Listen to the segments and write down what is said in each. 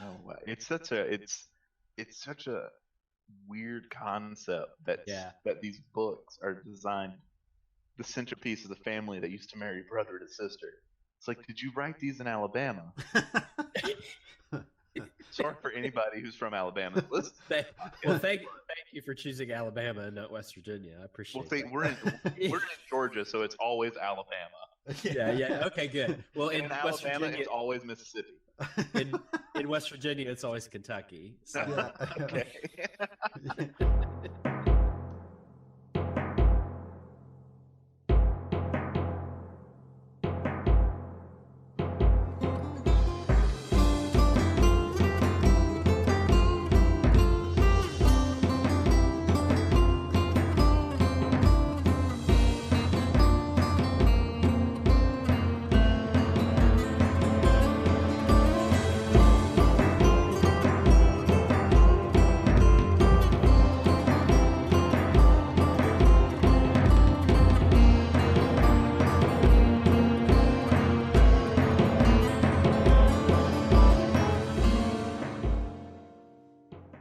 No way. It's such a weird concept Yeah. that these books are designed the centerpiece of the family that used to marry brother to sister. It's like, did you write these in Alabama? Sorry for anybody who's from Alabama that listens to this Well, podcast. thank you for choosing Alabama and not West Virginia. I appreciate that. We're in Georgia, so it's always Alabama. Yeah. Okay, good. Well, And in in West Alabama, Virginia, it's always Mississippi. in West Virginia, it's always Kentucky. So. Yeah. Okay.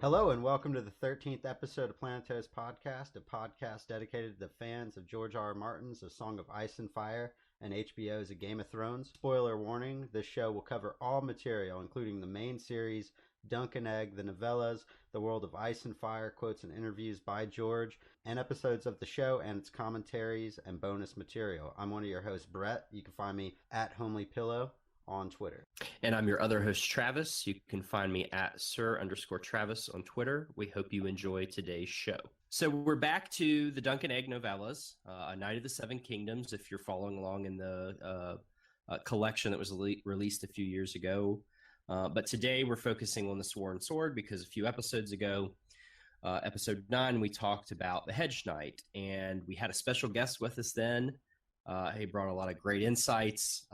Hello and welcome to the 13th episode of Planetos Podcast, a podcast dedicated to the fans of George R. R. Martin's A Song of Ice and Fire and HBO's A Game of Thrones. Spoiler warning, this show will cover all material, including the main series, Dunk and Egg, the novellas, The World of Ice and Fire, quotes and interviews by George, and episodes of the show and its commentaries and bonus material. I'm one of your hosts, Brett. You can find me at HomelyPillow on Twitter. And I'm your other host, Travis. You can find me at Sir_Travis on Twitter. We hope you enjoy today's show. So we're back to the Dunk and Egg novellas, A Night of the Seven Kingdoms, if you're following along in the collection that was released a few years ago. But today we're focusing on the Sworn Sword because a few episodes ago, episode 9, we talked about the Hedge Knight, and we had a special guest with us then. He brought a lot of great insights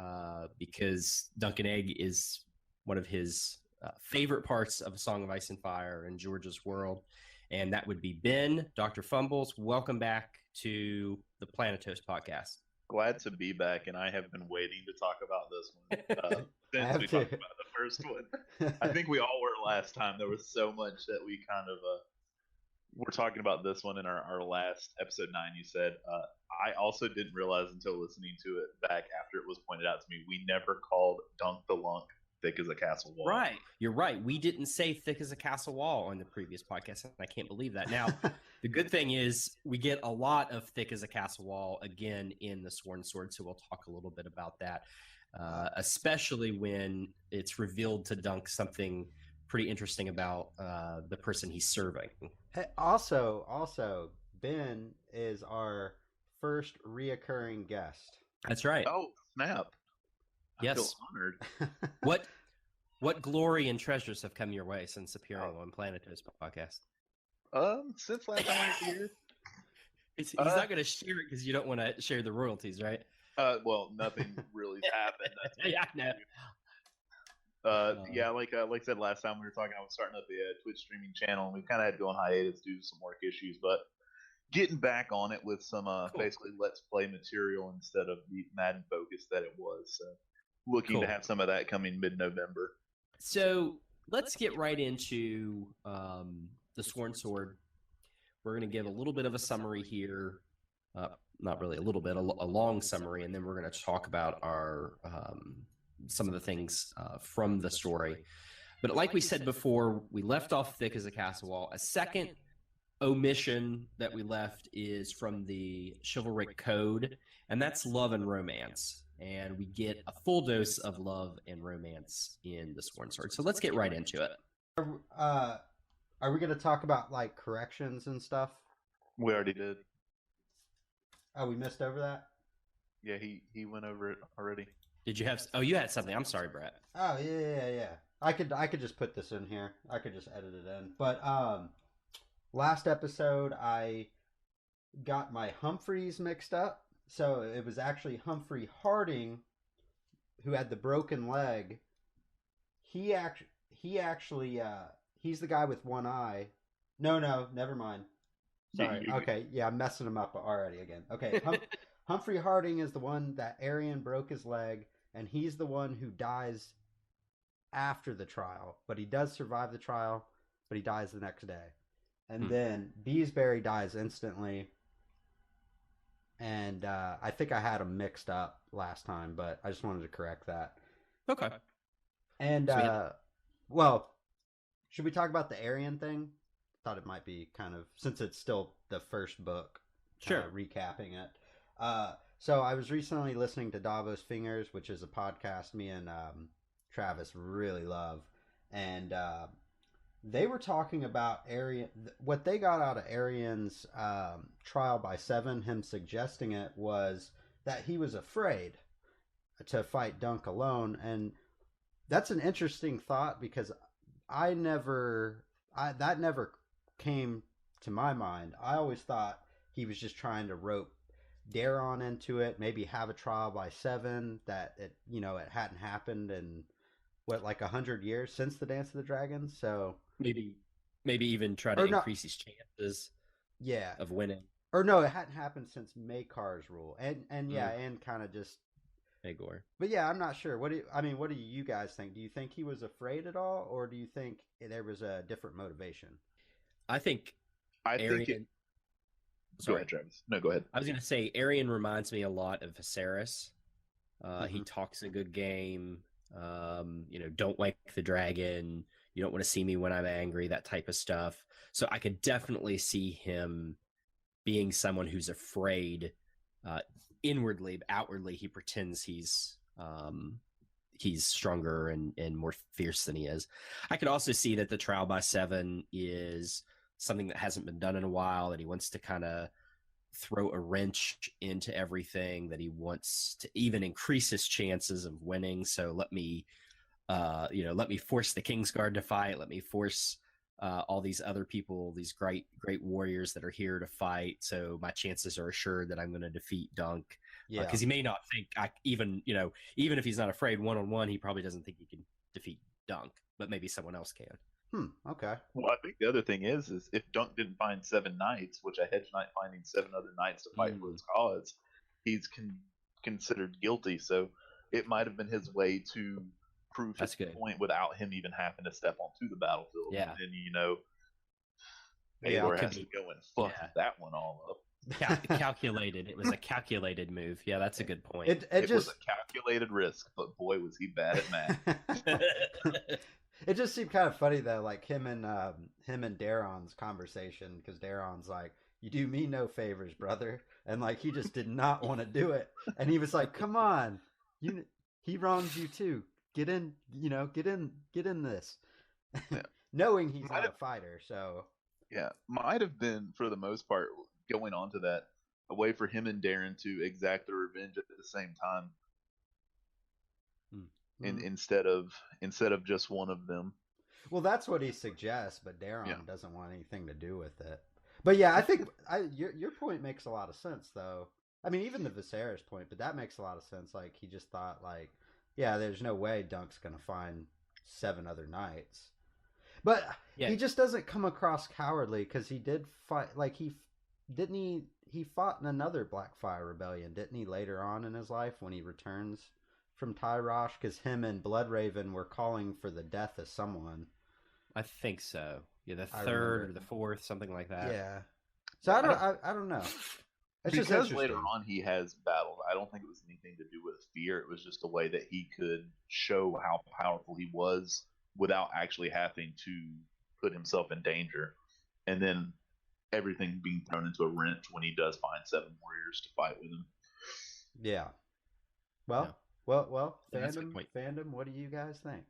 because Dunk and Egg is one of his favorite parts of A Song of Ice and Fire and George's world, and that would be Ben, Doctorfumblez. Welcome back to the Planetos podcast. Glad to be back, and I have been waiting to talk about this one since we talked about the first one. I think we all were last time. There was so much that we kind of we're talking about this one in our last episode 9. You said I also didn't realize until listening to it back after it was pointed out to me, we never called Dunk the Lunk thick as a castle wall. Right, you're right. We didn't say thick as a castle wall on the previous podcast, and I can't believe that. Now, the good thing is we get a lot of thick as a castle wall again in the Sworn Sword, so we'll talk a little bit about that, especially when it's revealed to Dunk something pretty interesting about the person he's serving. Hey, also, Ben is our first reoccurring guest. That's right. Oh, snap. Yes. I feel honored. What glory and treasures have come your way since appearing on Planetos podcast? Since last time I was here. He's not going to share it because you don't want to share the royalties, right? Well, nothing really happened. Yeah, I know. Yeah, like I said last time we were talking, I was starting up the Twitch streaming channel, and we kind of had to go on hiatus due to some work issues, but getting back on it with some Cool. basically Let's Play material instead of the Madden focus that it was. So looking Cool. to have some of that coming mid-November. So let's get right into the Sworn Sword. We're going to give a little bit of a summary here. Not really a little bit, a long summary, and then we're going to talk about our some of the things from the story. But like we said before, we left off thick as a castle wall. A second omission that we left is from the chivalric code, and that's love and romance. And we get a full dose of love and romance in the Sworn Sword. So let's get right into it. Are we going to talk about like corrections and stuff? We already did. Oh, we missed over that? Yeah, he went over it already. Did you have? Oh, you had something. I'm sorry, Brett. Oh, yeah. I could just put this in here. I could just edit it in. But last episode I got my Humphreys mixed up. So it was actually Humphrey Harding who had the broken leg. He actually he's the guy with one eye. No, never mind. Sorry. Okay, yeah, I'm messing him up already again. Okay, Humphrey Harding is the one that Arion broke his leg, and he's the one who dies after the trial, but he does survive the trial, but he dies the next day. And then Beesbury dies instantly. And I think I had them mixed up last time, but I just wanted to correct that. Okay. And, well, should we talk about the Aryan thing? Thought it might be kind of, since it's still the first book, sure, recapping it. So I was recently listening to Davos Fingers, which is a podcast me and Travis really love. And they were talking about Aryan. What they got out of Aryan's trial by 7, him suggesting it, was that he was afraid to fight Dunk alone. And that's an interesting thought, because that never came to my mind. I always thought he was just trying to rope Daron into it, maybe have a trial by 7, that it hadn't happened in like 100 years since the Dance of the Dragons. So maybe even try to increase his chances of winning. Or no, it hadn't happened since Makar's rule. And kind of just Aegor. But yeah, I'm not sure. What do you guys think? Do you think he was afraid at all, or do you think there was a different motivation? I think Aryan... Go ahead, Travis. No, go ahead. I was going to say, Aryan reminds me a lot of Viserys. He talks a good game. Don't wake the dragon. You don't want to see me when I'm angry, that type of stuff. So I could definitely see him being someone who's afraid inwardly, but outwardly he pretends he's stronger and more fierce than he is. I could also see that the trial by 7 is something that hasn't been done in a while, that he wants to kind of throw a wrench into everything, that he wants to even increase his chances of winning. So let me force the Kingsguard to fight. Let me force all these other people, these great warriors that are here to fight. So my chances are assured that I'm going to defeat Dunk. Yeah, because he may not think even if he's not afraid 1-on-1, he probably doesn't think he can defeat Dunk, but maybe someone else can. Okay. Well, I think the other thing is if Dunk didn't find 7 knights, which a hedge knight finding 7 other knights to fight for his cause, he's considered guilty. So it might have been his way to prove his point without him even having to step onto the battlefield. Yeah. And Aegor has to go and fuck that one all up. Calculated. It was a calculated move. Yeah, that's a good point. It was a calculated risk, but boy, was he bad at math. It just seemed kind of funny though, like him and Daron's conversation, because Daron's like, "You do me no favors, brother," and like he just did not want to do it, and he was like, "Come on, he wrongs you too. Get in this," knowing he's not a fighter. So yeah, might have been for the most part going on to that a way for him and Daron to exact their revenge at the same time. Instead of just one of them. Well, that's what he suggests, but Daron doesn't want anything to do with it. But yeah, I think your point makes a lot of sense, though. I mean, even the Viserys point, but that makes a lot of sense. Like, he just thought, like, yeah, there's no way Dunk's going to find 7 other knights. But he just doesn't come across cowardly, because he did fight, like, he fought in another Blackfire rebellion, didn't he, later on in his life when he returns from Tyrosh, because him and Bloodraven were calling for the death of someone. I think so. Yeah, the 3rd or the 4th, something like that. Yeah. So I don't know. It's because later on he has battled. I don't think it was anything to do with fear. It was just a way that he could show how powerful he was without actually having to put himself in danger. And then everything being thrown into a wrench when he does find 7 warriors to fight with him. Yeah. Well. Well, fandom, what do you guys think?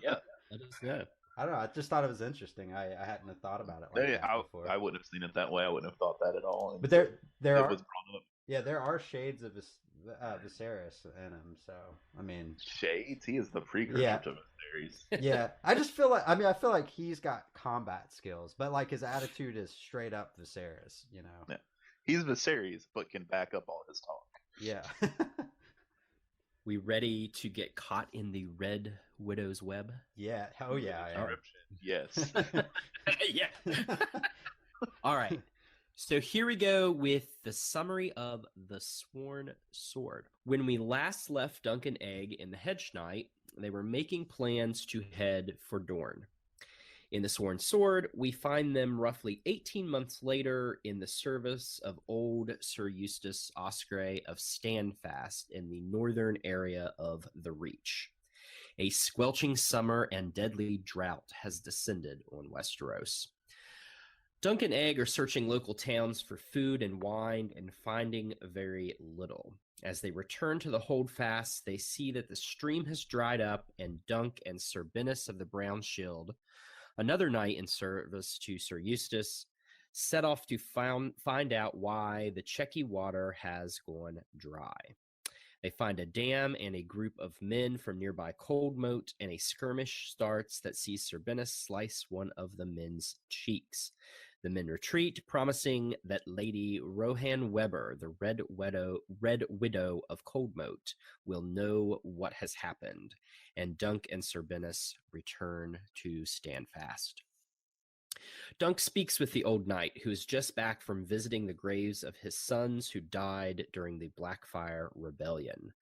Yeah, that is good. I don't know. I just thought it was interesting. I hadn't thought about it like that before. I wouldn't have seen it that way. I wouldn't have thought that at all. But there are was brought up. Yeah, there are shades of Viserys in him. So I mean, shades. He is the precursor to Viserys. Yeah, I just feel like I feel like he's got combat skills, but like his attitude is straight up Viserys. Yeah, he's Viserys, but can back up all his talk. Yeah. We ready to get caught in the Red Widow's web? Yeah. Oh, yeah. Yes. Yeah. All right. So here we go with the summary of the Sworn Sword. When we last left Dunk and Egg in the Hedge Knight, they were making plans to head for Dorne. In the Sworn Sword, we find them roughly 18 months later in the service of old Sir Eustace Osgrey of Standfast in the northern area of the Reach. A squelching summer and deadly drought has descended on Westeros. Dunk and Egg are searching local towns for food and wine and finding very little. As they return to the holdfast, they see that the stream has dried up, and Dunk and Sir Bennis of the Brown Shield, another knight in service to Sir Eustace, set off to find out why the Chequy water has gone dry. They find a dam and a group of men from nearby Coldmoat, and a skirmish starts that sees Sir Bennis slice one of the men's cheeks. The men retreat, promising that Lady Rohan Weber, the Red Widow of Coldmoat, will know what has happened, and Dunk and Sir Bennis return to Standfast. Dunk speaks with the old knight, who is just back from visiting the graves of his sons who died during the Blackfire Rebellion.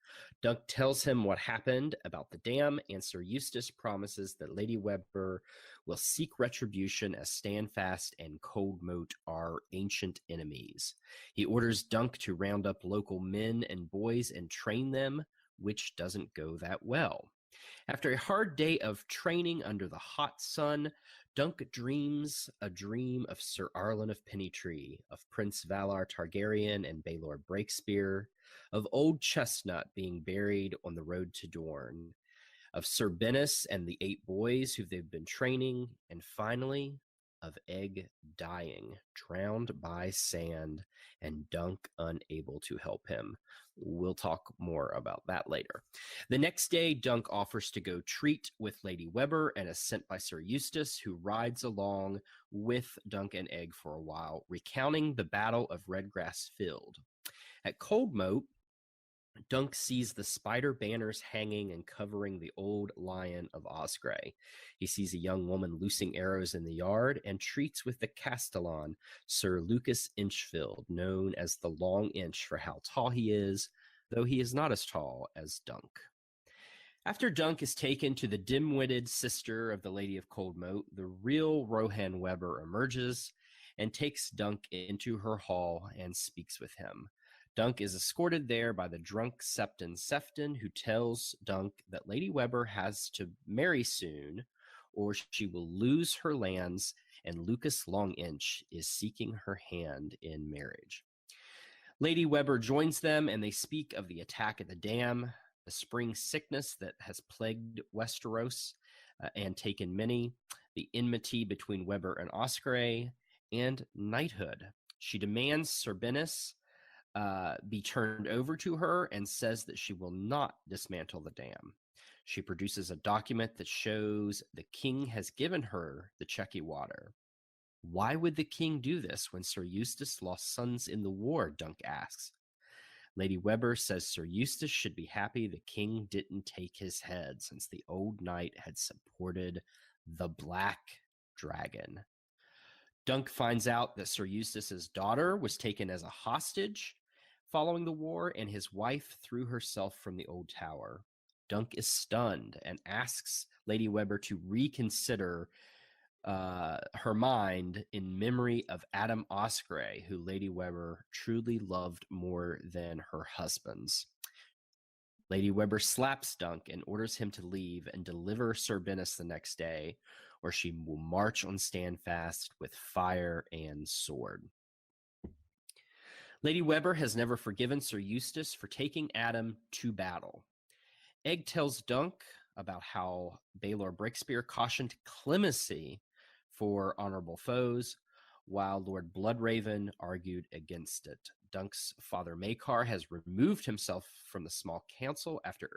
Dunk tells him what happened about the dam, and Sir Eustace promises that Lady Weber will seek retribution, as Standfast and Coldmoat are ancient enemies. He orders Dunk to round up local men and boys and train them, which doesn't go that well. After a hard day of training under the hot sun, Dunk dreams a dream of Sir Arlen of Pennytree, of Prince Valar Targaryen and Baelor Breakspear, of Old Chestnut being buried on the road to Dorne, of Sir Bennis and the 8 boys who they've been training, and finally, of Egg dying, drowned by sand, and Dunk unable to help him. We'll talk more about that later. The next day, Dunk offers to go treat with Lady Weber and is sent by Sir Eustace, who rides along with Dunk and Egg for a while, recounting the Battle of Redgrass Field. At Coldmoat, Dunk sees the spider banners hanging and covering the old lion of Osgrey. He sees a young woman loosing arrows in the yard and treats with the Castellan, Sir Lucas Inchfield, known as the Long Inch for how tall he is, though he is not as tall as Dunk. After Dunk is taken to the dim-witted sister of the Lady of Coldmoat, the real Rohan Weber emerges and takes Dunk into her hall and speaks with him. Dunk is escorted there by the drunk Septon Sefton, who tells Dunk that Lady Weber has to marry soon, or she will lose her lands, and Lucas Longinch is seeking her hand in marriage. Lady Weber joins them, and they speak of the attack at the dam, the spring sickness that has plagued Westeros and taken many, the enmity between Weber and Osgrey, and knighthood. She demands Sir Bennis be turned over to her and says that she will not dismantle the dam. She produces a document that shows the king has given her the Chequy water. Why would the king do this when Sir Eustace lost sons in the war? Dunk asks. Lady Weber says Sir Eustace should be happy the king didn't take his head, since the old knight had supported the Black Dragon. Dunk finds out that Sir Eustace's daughter was taken as a hostage following the war, and his wife threw herself from the old tower. Dunk is stunned and asks Lady Weber to reconsider her mind in memory of Adam Osgrey, who Lady Weber truly loved more than her husbands. Lady Weber slaps Dunk and orders him to leave and deliver Sir Bennis the next day, or she will march on Standfast with fire and sword. Lady Weber has never forgiven Sir Eustace for taking Adam to battle. Egg tells Dunk about how Baelor Breakspear cautioned clemency for honorable foes, while Lord Bloodraven argued against it. Dunk's father Maekar has removed himself from the small council after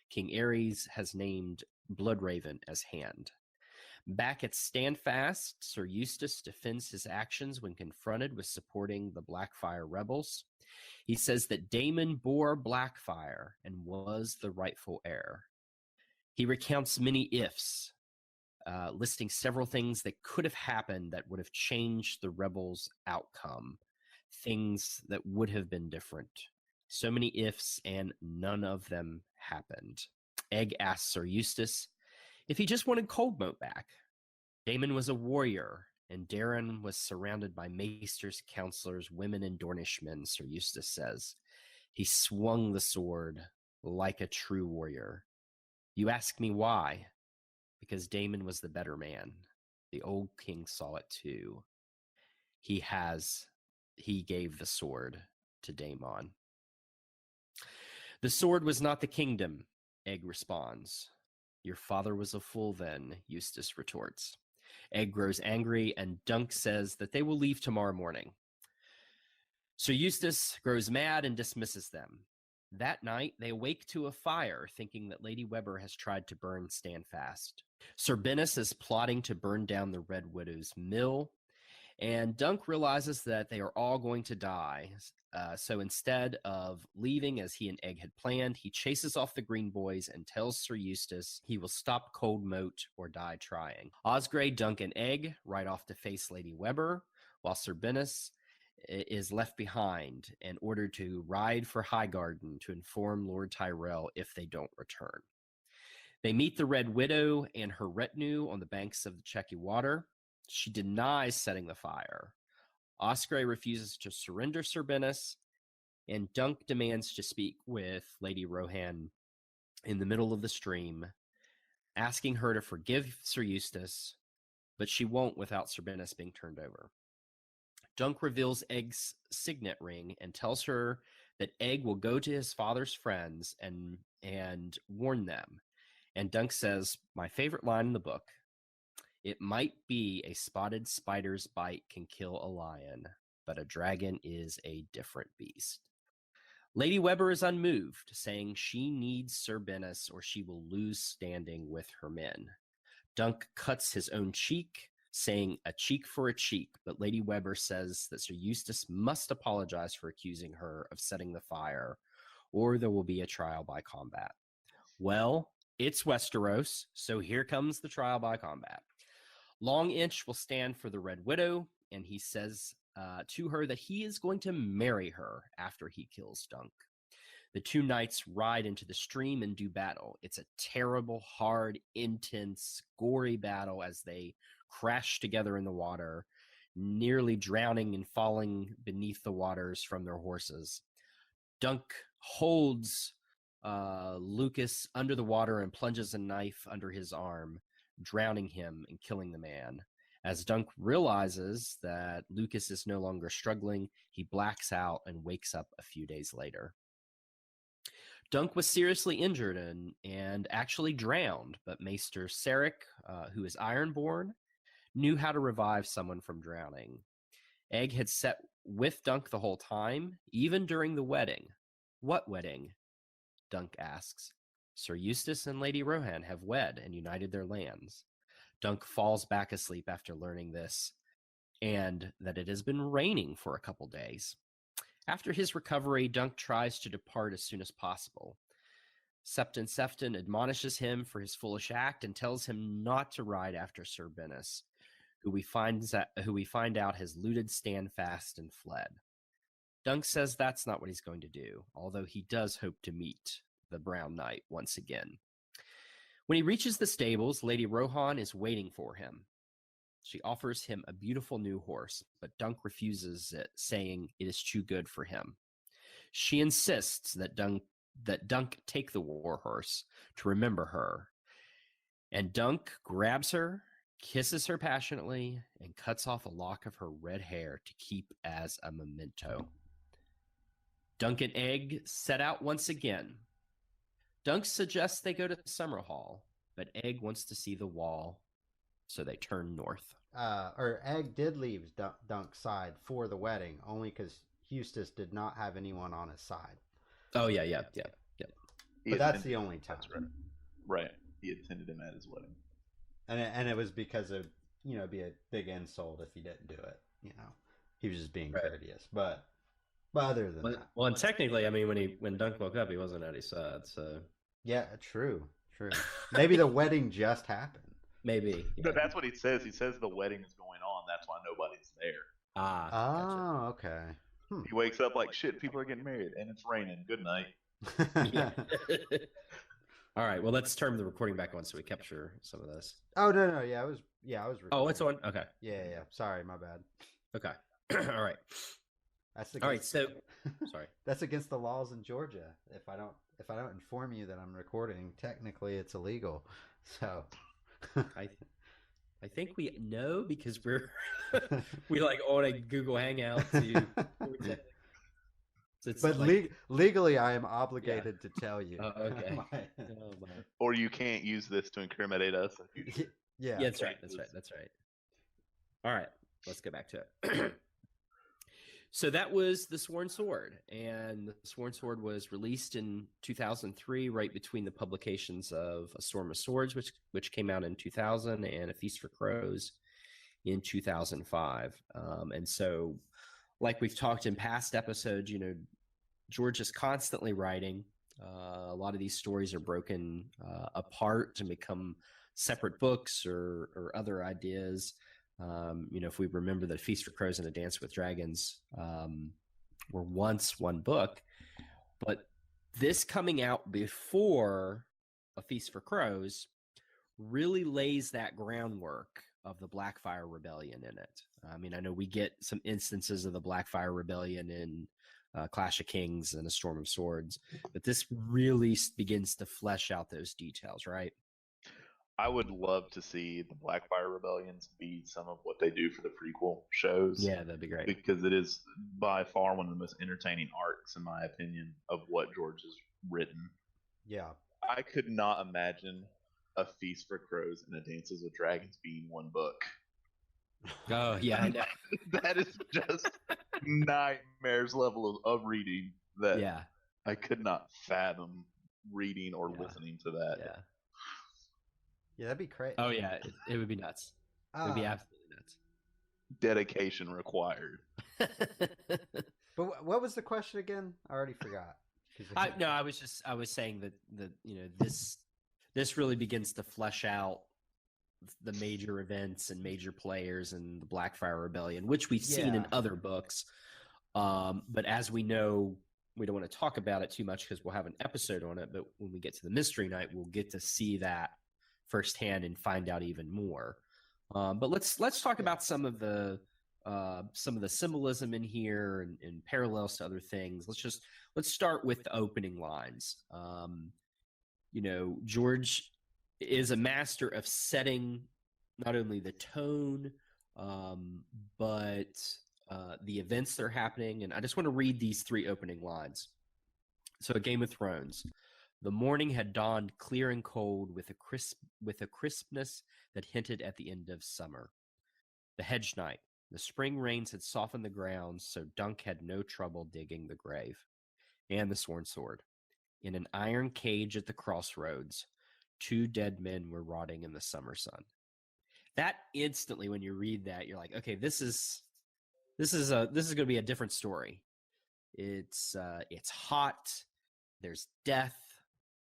King Aerys has named Bloodraven as hand. Back at Standfast, Sir Eustace defends his actions when confronted with supporting the Blackfire rebels. He says that Daemon bore Blackfire and was the rightful heir. He recounts many ifs, listing several things that could have happened that would have changed the rebels' outcome, things that would have been different. So many ifs, and none of them happened. Egg asked Sir Eustace if he just wanted Cold Moat back. Damon was a warrior, and Darren was surrounded by maesters, counselors, women, and Dornishmen, Sir Eustace says. He swung the sword like a true warrior. You ask me why? Because Damon was the better man. The old king saw it too. He gave the sword to Daemon. The sword was not the kingdom, Egg responds. Your father was a fool then, Eustace retorts. Egg grows angry, and Dunk says that they will leave tomorrow morning. Sir Eustace grows mad and dismisses them. That night, they awake to a fire, thinking that Lady Webber has tried to burn Standfast. Sir Bennis is plotting to burn down the Red Widow's mill, and Dunk realizes that they are all going to die. So instead of leaving as he and Egg had planned, he chases off the Green Boys and tells Sir Eustace he will stop Cold Moat or die trying. Osgrey, Dunk, and Egg ride off to face Lady Webber, while Sir Bennis is left behind and ordered to ride for Highgarden to inform Lord Tyrell if they don't return. They meet the Red Widow and her retinue on the banks of the Chequy Water. She denies setting the fire. Osgrey refuses to surrender Sir Bennis, and Dunk demands to speak with Lady Rohan in the middle of the stream, asking her to forgive Sir Eustace, but she won't without Sir Bennis being turned over. Dunk reveals Egg's signet ring and tells her that Egg will go to his father's friends and warn them. And Dunk says, my favorite line in the book, it might be a spotted spider's bite can kill a lion, but a dragon is a different beast. Lady Webber is unmoved, saying she needs Sir Bennis or she will lose standing with her men. Dunk cuts his own cheek, saying a cheek for a cheek, but Lady Webber says that Sir Eustace must apologize for accusing her of setting the fire, or there will be a trial by combat. Well, it's Westeros, so here comes the trial by combat. Long Inch will stand for the Red Widow, and he says to her that he is going to marry her after he kills Dunk. The two knights ride into the stream and do battle. It's a terrible, hard, intense, gory battle as they crash together in the water, nearly drowning and falling beneath the waters from their horses. Dunk holds Lucas under the water and plunges a knife under his arm, drowning him and killing the man. As Dunk realizes that Lucas is no longer struggling, he blacks out and wakes up a few days later. Dunk was seriously injured and actually drowned, but Maester Sarek, who is Ironborn, knew how to revive someone from drowning. Egg had sat with Dunk the whole time, even during the wedding. What wedding? Dunk asks. Sir Eustace and Lady Rohan have wed and united their lands. Dunk falls back asleep after learning this, and that it has been raining for a couple days. After his recovery, Dunk tries to depart as soon as possible. Septon Sefton admonishes him for his foolish act and tells him not to ride after Sir Bennis, who we find out has looted Standfast and fled. Dunk says that's not what he's going to do, although he does hope to meet the Brown Knight once again. When he reaches the stables, Lady Rohan is waiting for him. She offers him a beautiful new horse, but Dunk refuses it, saying it is too good for him. She insists that Dunk take the war horse to remember her, and Dunk grabs her, kisses her passionately, and cuts off a lock of her red hair to keep as a memento. Dunk and Egg set out once again. Dunk suggests they go to Summerhall, but Egg wants to see the wall, so they turn north. Or Egg did leave Dunk's side for the wedding, only because Eustace did not have anyone on his side. Oh, yeah. But that's the only time. That's right. He attended him at his wedding. And it was because of, it'd be a big insult if he didn't do it, He was just being courteous. But other than that. Well, and technically, I mean, when Dunk woke up, he wasn't at his side, so. Yeah, true. Maybe the wedding just happened. Maybe. Yeah. But that's what he says. He says the wedding is going on. That's why nobody's there. Gotcha. Okay. He wakes up like, shit, people are getting married, and it's raining. Good night. All right. Well, let's turn the recording back on so we capture some of this. Oh no, yeah, I was recording. Oh, it's on. Okay. Yeah. Sorry, my bad. Okay. All right. That's All right. So, sorry. That's against the laws in Georgia. If I don't inform you that I'm recording, technically it's illegal. So, I think we know because we like on a Google Hangout to. So but like, legally, I am obligated to tell you. Okay. Or you can't use this to incriminate us. Yeah, that's right. All right, let's go back to it. So that was The Sworn Sword, and The Sworn Sword was released in 2003, right between the publications of A Storm of Swords, which came out in 2000, and A Feast for Crows in 2005. And so, like we've talked in past episodes, George is constantly writing. A lot of these stories are broken apart and become separate books or other ideas. If we remember that Feast for Crows and A Dance with Dragons were once one book, but this coming out before A Feast for Crows really lays that groundwork of the Blackfire Rebellion in it. I mean, I know we get some instances of the Blackfire Rebellion in Clash of Kings and A Storm of Swords, but this really begins to flesh out those details, right? I would love to see the Blackfire Rebellions be some of what they do for the prequel shows. Yeah, that'd be great. Because it is by far one of the most entertaining arcs, in my opinion, of what George has written. Yeah. I could not imagine A Feast for Crows and A Dances with Dragons being one book. Oh, yeah, I know. That is just nightmares level of reading that I could not fathom reading or listening to that. Yeah, that'd be crazy. Oh, yeah, it would be nuts. It would be absolutely nuts. Dedication required. But what was the question again? I already forgot. I was saying that this really begins to flesh out the major events and major players in the Blackfire Rebellion, which we've seen in other books. But as we know, we don't want to talk about it too much because we'll have an episode on it. But when we get to the Mystery Night, we'll get to see that firsthand and find out even more. But let's talk about some of the symbolism in here and parallels to other things. Let's start with the opening lines. George is a master of setting not only the tone, but the events that are happening. And I just want to read these three opening lines. So, a Game of Thrones. The morning had dawned clear and cold with a crispness that hinted at the end of summer. The hedge knight. The spring rains had softened the ground, so Dunk had no trouble digging the grave. And the Sworn Sword. In an iron cage at the crossroads, 2 dead men were rotting in the summer sun. That instantly, when you read that, you're like, okay, this is going to be a different story. It's hot. There's death.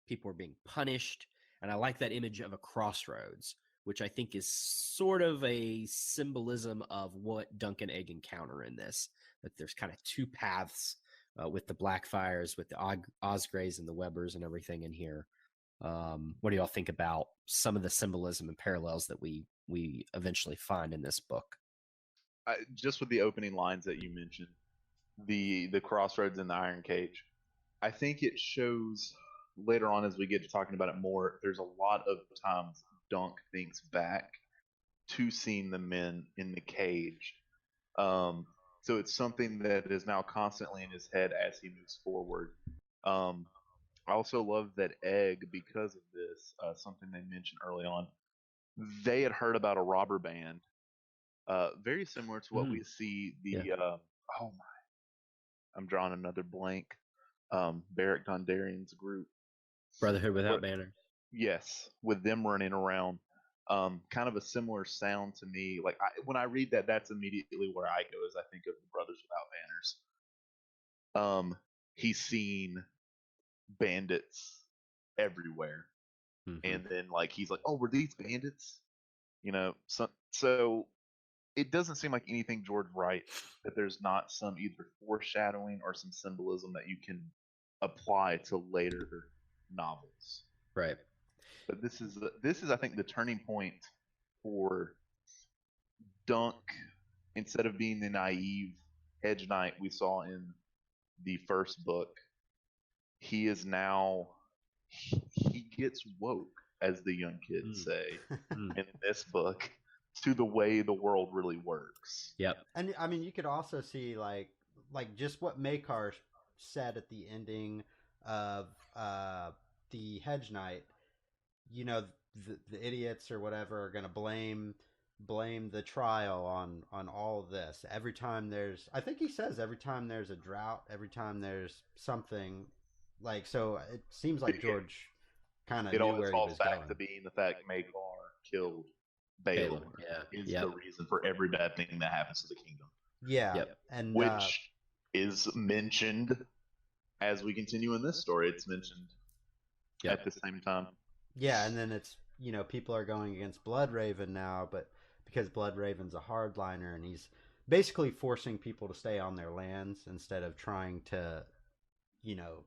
People are being punished. And I like that image of a crossroads, which I think is sort of a symbolism of what Dunk and Egg encounter in this, that there's kind of 2 paths with the Blackfires, with the Osgreys and the Webbers and everything in here. What do y'all think about some of the symbolism and parallels that we eventually find in this book? Just with the opening lines that you mentioned, the crossroads and the iron cage, I think it shows later on as we get to talking about it more, there's a lot of times Dunk thinks back to seeing the men in the cage. So it's something that is now constantly in his head as he moves forward. I also love that Egg, because of this, something they mentioned early on, they had heard about a robber band, very similar to what we see I'm drawing another blank, Beric Dondarrion's group. Brotherhood Without Banners. Yes, with them running around. Kind of a similar sound to me. Like when I read that, that's immediately where I go as I think of the Brothers Without Banners. He's seen bandits everywhere, and then he's like, "Oh, were these bandits?" So it doesn't seem like anything George writes that there's not some either foreshadowing or some symbolism that you can apply to later novels. Right. But this is I think the turning point for Dunk. Instead of being the naive hedge knight we saw in the first book, he is now he gets woke, as the young kids say in this book, to the way the world really works. Yep. And I mean, you could also see like just what Makar said at the ending of the Hedge Knight. You know, the idiots or whatever are going to blame the trial on all of this. Every time I think he says every time there's a drought, every time there's something like, so it seems like George kind of knew where he was going. It always falls back to being the fact Makar killed Balaam. Yeah. Is the reason for every bad thing that happens to the kingdom. Yeah. Yep. And which is mentioned as we continue in this story. It's mentioned at the same time. Yeah, and then it's, you know, people are going against Bloodraven now, but because Bloodraven's a hardliner and he's basically forcing people to stay on their lands instead of trying to, you know,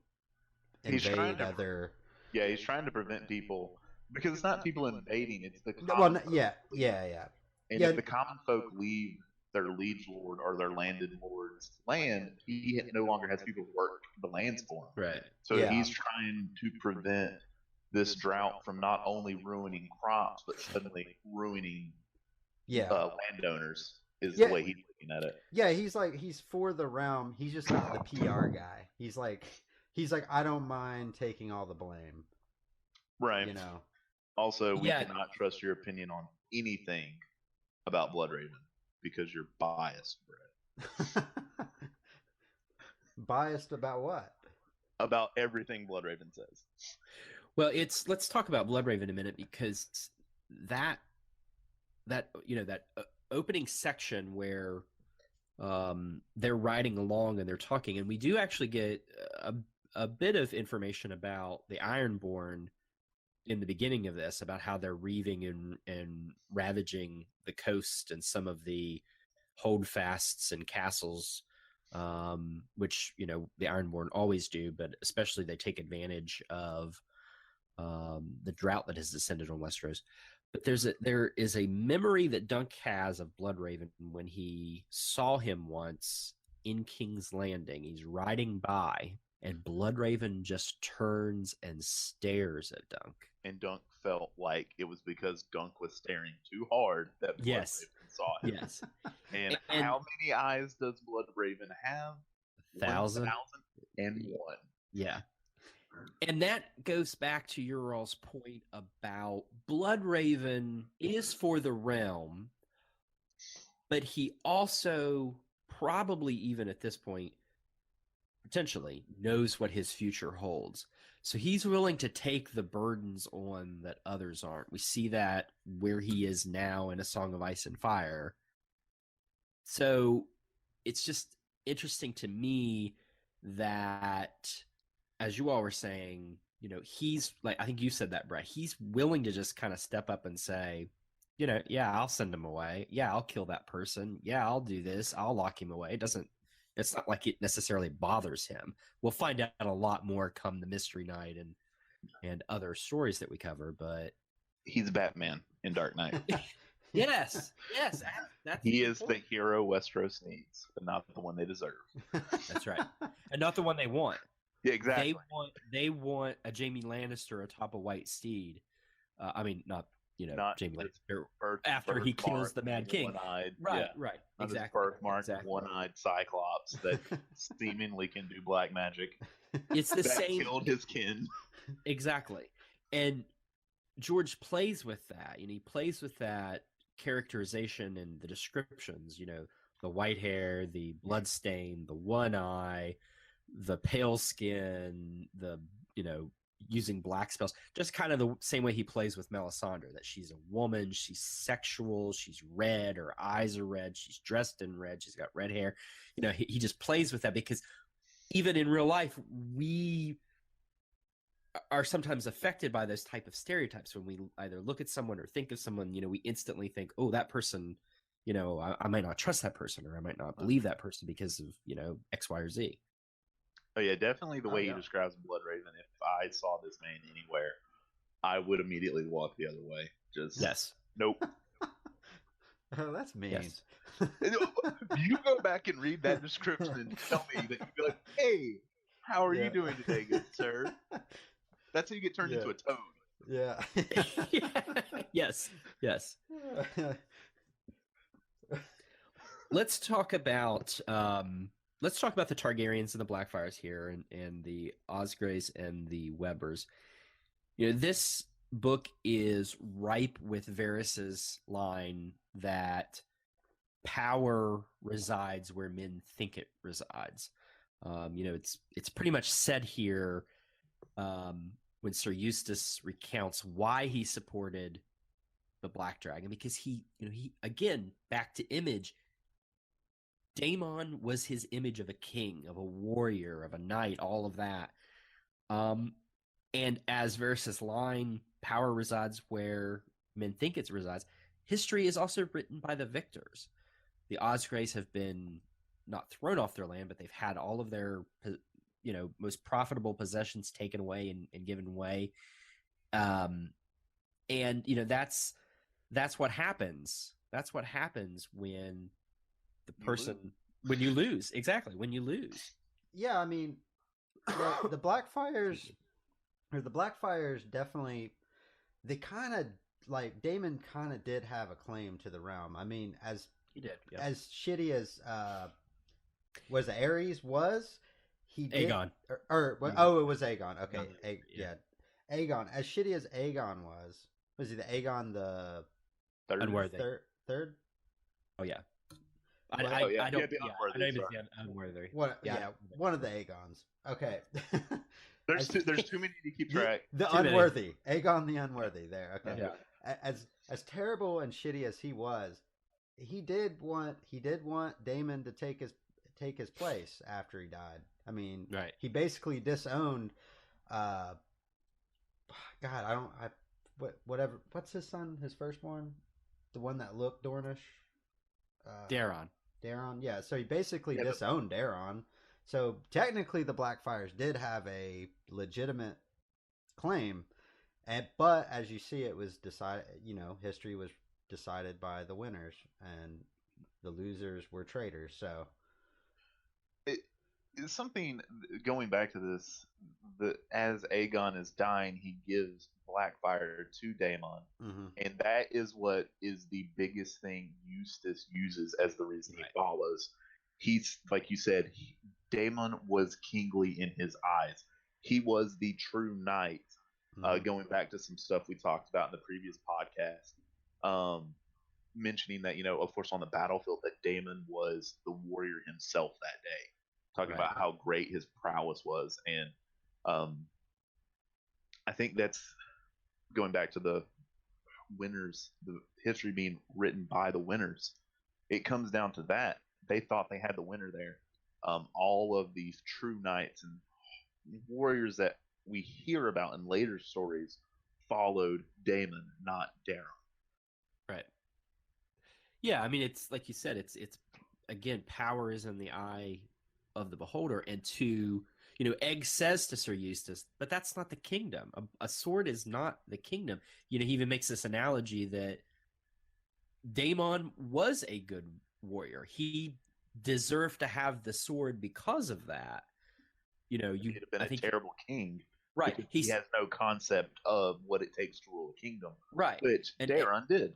invade other. Yeah, he's trying to prevent people, because it's not people invading; it's the common well, folk. yeah. And if the common folk leave their liege lord or their landed lord's land, he no longer has people work the lands for him. Right. So he's trying to prevent this drought from not only ruining crops but suddenly ruining landowners. Is the way he's looking at it. Yeah, he's for the realm. He's just not the PR guy. He's like I don't mind taking all the blame. Right. You know. Also, we cannot trust your opinion on anything about Bloodraven because you're biased, Brett. Biased about what? About everything Bloodraven says. Well, let's talk about Bloodraven a minute, because that opening section where they're riding along and they're talking, and we do actually get a bit of information about the Ironborn in the beginning of this, about how they're reaving and ravaging the coast and some of the holdfasts and castles, which, you know, the Ironborn always do, but especially they take advantage of the drought that has descended on Westeros. But there is a memory that Dunk has of Bloodraven when he saw him once in King's Landing. He's riding by, and Bloodraven just turns and stares at Dunk. And Dunk felt like it was because Dunk was staring too hard that Bloodraven saw him. Yes. And how many eyes does Bloodraven have? 1,000. 1,001. Yeah. And that goes back to your all's point about Bloodraven is for the realm, but he also probably, even at this point, potentially knows what his future holds. So he's willing to take the burdens on that others aren't. We see that where he is now in A Song of Ice and Fire. So it's just interesting to me that, as you all were saying, you know, he's like, I think you said that, Brett, he's willing to just kind of step up and say, you know, yeah, I'll send him away. Yeah, I'll kill that person. Yeah, I'll do this. I'll lock him away. It's not like it necessarily bothers him. We'll find out a lot more come the Mystery Night and other stories that we cover, but he's Batman in Dark Knight. Yes. He is the hero Westeros needs, but not the one they deserve. That's right. And not the one they want. Yeah, exactly. They want a Jaime Lannister atop a white steed. Not Jaime Lannister after he kills the Mad King. One-eyed, right. Exactly. Birthmark, one-eyed Cyclops that seemingly can do black magic. It's the same. Killed his kin. Exactly. And George plays with that, and he plays with that characterization and the descriptions. You know, the white hair, the blood stain, the one eye, the pale skin, using black spells, just kind of the same way he plays with Melisandre, that she's a woman, she's sexual, she's red, her eyes are red, she's dressed in red, she's got red hair. You know, he just plays with that, because even in real life, we are sometimes affected by those type of stereotypes. When we either look at someone or think of someone, you know, we instantly think, oh, that person, you know, I might not trust that person, or I might not believe that person because of, you know, X, Y, or Z. Oh yeah, definitely the way he describes Bloodraven. If I saw this man anywhere, I would immediately walk the other way. Just Yes. nope. Oh, that's mean. Yes. You go back and read that description and tell me that you'd be like, "Hey, how are you doing today, good sir?" That's how you get turned into a toad. Yeah. Yes. Let's talk about the Targaryens and the Blackfires here, and the Osgreys and the Webbers. This book is ripe with Varys's line that power resides where men think it resides. It's pretty much said here when Sir Eustace recounts why he supported the Black Dragon, because he again, back to image. Daemon was his image of a king, of a warrior, of a knight, all of that. And as Varys' line, power resides where men think it resides, history is also written by the victors. The Osgreys have been not thrown off their land, but they've had all of their most profitable possessions taken away and given away. And that's what happens. That's what happens when when you lose. Exactly, when you lose. Yeah, I mean, the Blackfires definitely, they kind of, like, Daemon kind of did have a claim to the realm. I mean, as he did, as shitty as was Aerys was, he did, Aegon. It was Aegon. Okay, Aegon. As shitty as Aegon was he the Aegon the third? Oh yeah. I don't. Yeah, I know it's unworthy. One of the Aegons. Okay. There's too many to keep track. The unworthy. Aegon the unworthy. There. Okay. Yeah. As terrible and shitty as he was, he did want Daemon to take his place after he died. I mean, right. He basically disowned. What's his son? His firstborn, the one that looked Dornish. Daeron. Yeah. So he basically disowned Daeron. So technically, the Blackfires did have a legitimate claim, but as you see, it was decided. History was decided by the winners, and the losers were traitors. So it's something going back to this. As Aegon is dying, he gives Blackfire to Daemon, and that is what is the biggest thing Eustace uses as the reason he follows. He's, like you said, Daemon was kingly in his eyes. He was the true knight. Going back to some stuff we talked about in the previous podcast, mentioning that, of course, on the battlefield, that Daemon was the warrior himself that day. Talking about how great his prowess was. And I think that's going back to the winners, the history being written by the winners. It comes down to that. They thought they had the winner there. All of these true knights and warriors that we hear about in later stories followed Daemon, not Daeron. Right. Yeah, I mean, it's like you said, it's again, power is in the eye of the beholder. And Egg says to Sir Eustace, but that's not the kingdom. A sword is not the kingdom. He even makes this analogy that Daemon was a good warrior. He deserved to have the sword because of that. He'd have been a terrible king. Right. He has no concept of what it takes to rule a kingdom. Right. Which Daeron did.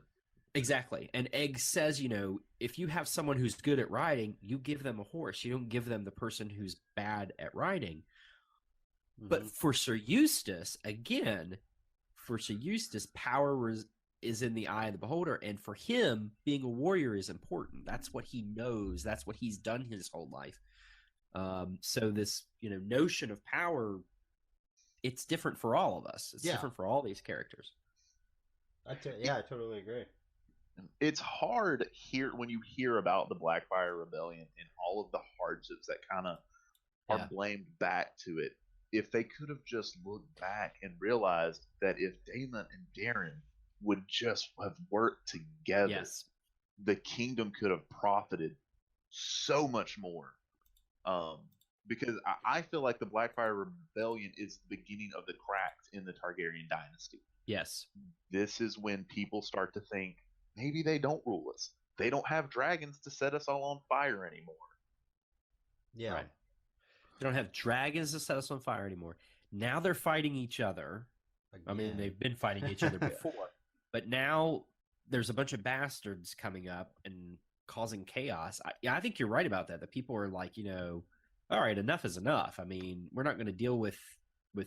Exactly. And Egg says, if you have someone who's good at riding, you give them a horse. You don't give them the person who's bad at riding. But for Sir Eustace, power is in the eye of the beholder. And for him, being a warrior is important. That's what he knows. That's what he's done his whole life. So this, notion of power, it's different for all of us. It's different for all these characters. I totally agree. It's hard here when you hear about the Blackfire Rebellion and all of the hardships that kind of are blamed back to it. If they could have just looked back and realized that if Daemon and Daeron would just have worked together, the kingdom could have profited so much more. Because I feel like the Blackfire Rebellion is the beginning of the cracks in the Targaryen dynasty. Yes. This is when people start to think maybe they don't rule us. They don't have dragons to set us all on fire anymore. Yeah. Right. They don't have dragons to set us on fire anymore. Now they're fighting each other. I mean, Again. they've been fighting each other before, but now there's a bunch of bastards coming up and causing chaos. I think you're right about that. The people are like, all right, enough is enough. I mean, we're not going to deal with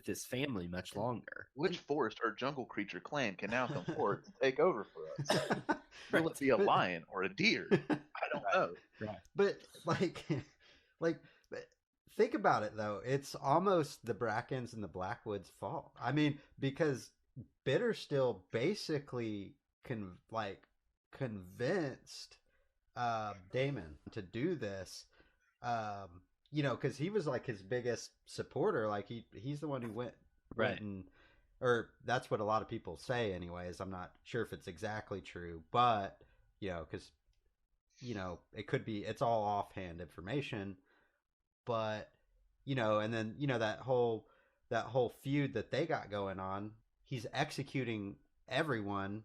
this family much longer. Which forest or jungle creature clan can now come forward to take over for us? Will Right. it be a lion or a deer? I don't know. Right. But like think about it though. It's almost the Brackens and the Blackwoods' fault. I mean, because Bitter still basically convinced Damon to do this. Because he was like his biggest supporter. Like he's the one who went Right. and, or that's what a lot of people say. Anyways, I'm not sure if it's exactly true, but because it could be. It's all offhand information, but and then that whole feud that they got going on. He's executing everyone.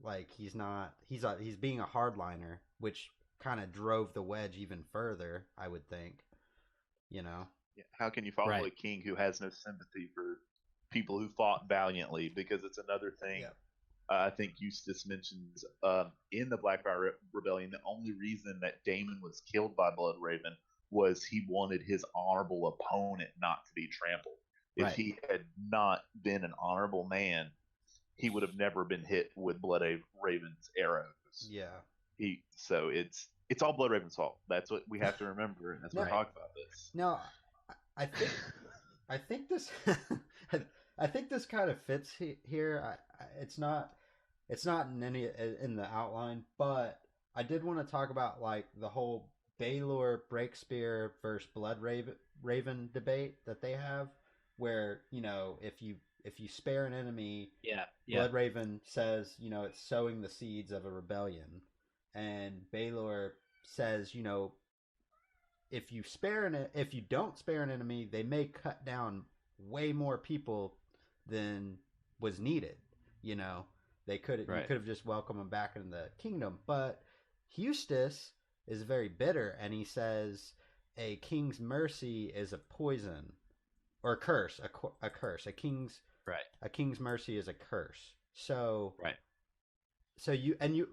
Like he's being a hardliner, which kind of drove the wedge even further. I would think. Yeah, how can you follow Right. a king who has no sympathy for people who fought valiantly? Because it's another thing. Yeah. I think Eustace mentions in the Blackfire Rebellion, the only reason that Damon was killed by Bloodraven was he wanted his honorable opponent not to be trampled. If Right. he had not been an honorable man, he would have never been hit with Bloodraven's arrows. Yeah. So it's all Bloodraven's fault. That's what we have to remember as we Right. talk about this. Now, I think this I think this kind of fits here. It's not in the outline, but I did want to talk about like the whole Baelor Breakspear versus Bloodraven debate that they have, where if you spare an enemy, Bloodraven says it's sowing the seeds of a rebellion, and Baelor says if you don't spare an enemy, they may cut down way more people than was needed. They could you could have just welcomed them back into the kingdom. But Eustace is very bitter, and he says a king's mercy is a poison or a curse. A curse. A king's mercy is a curse. So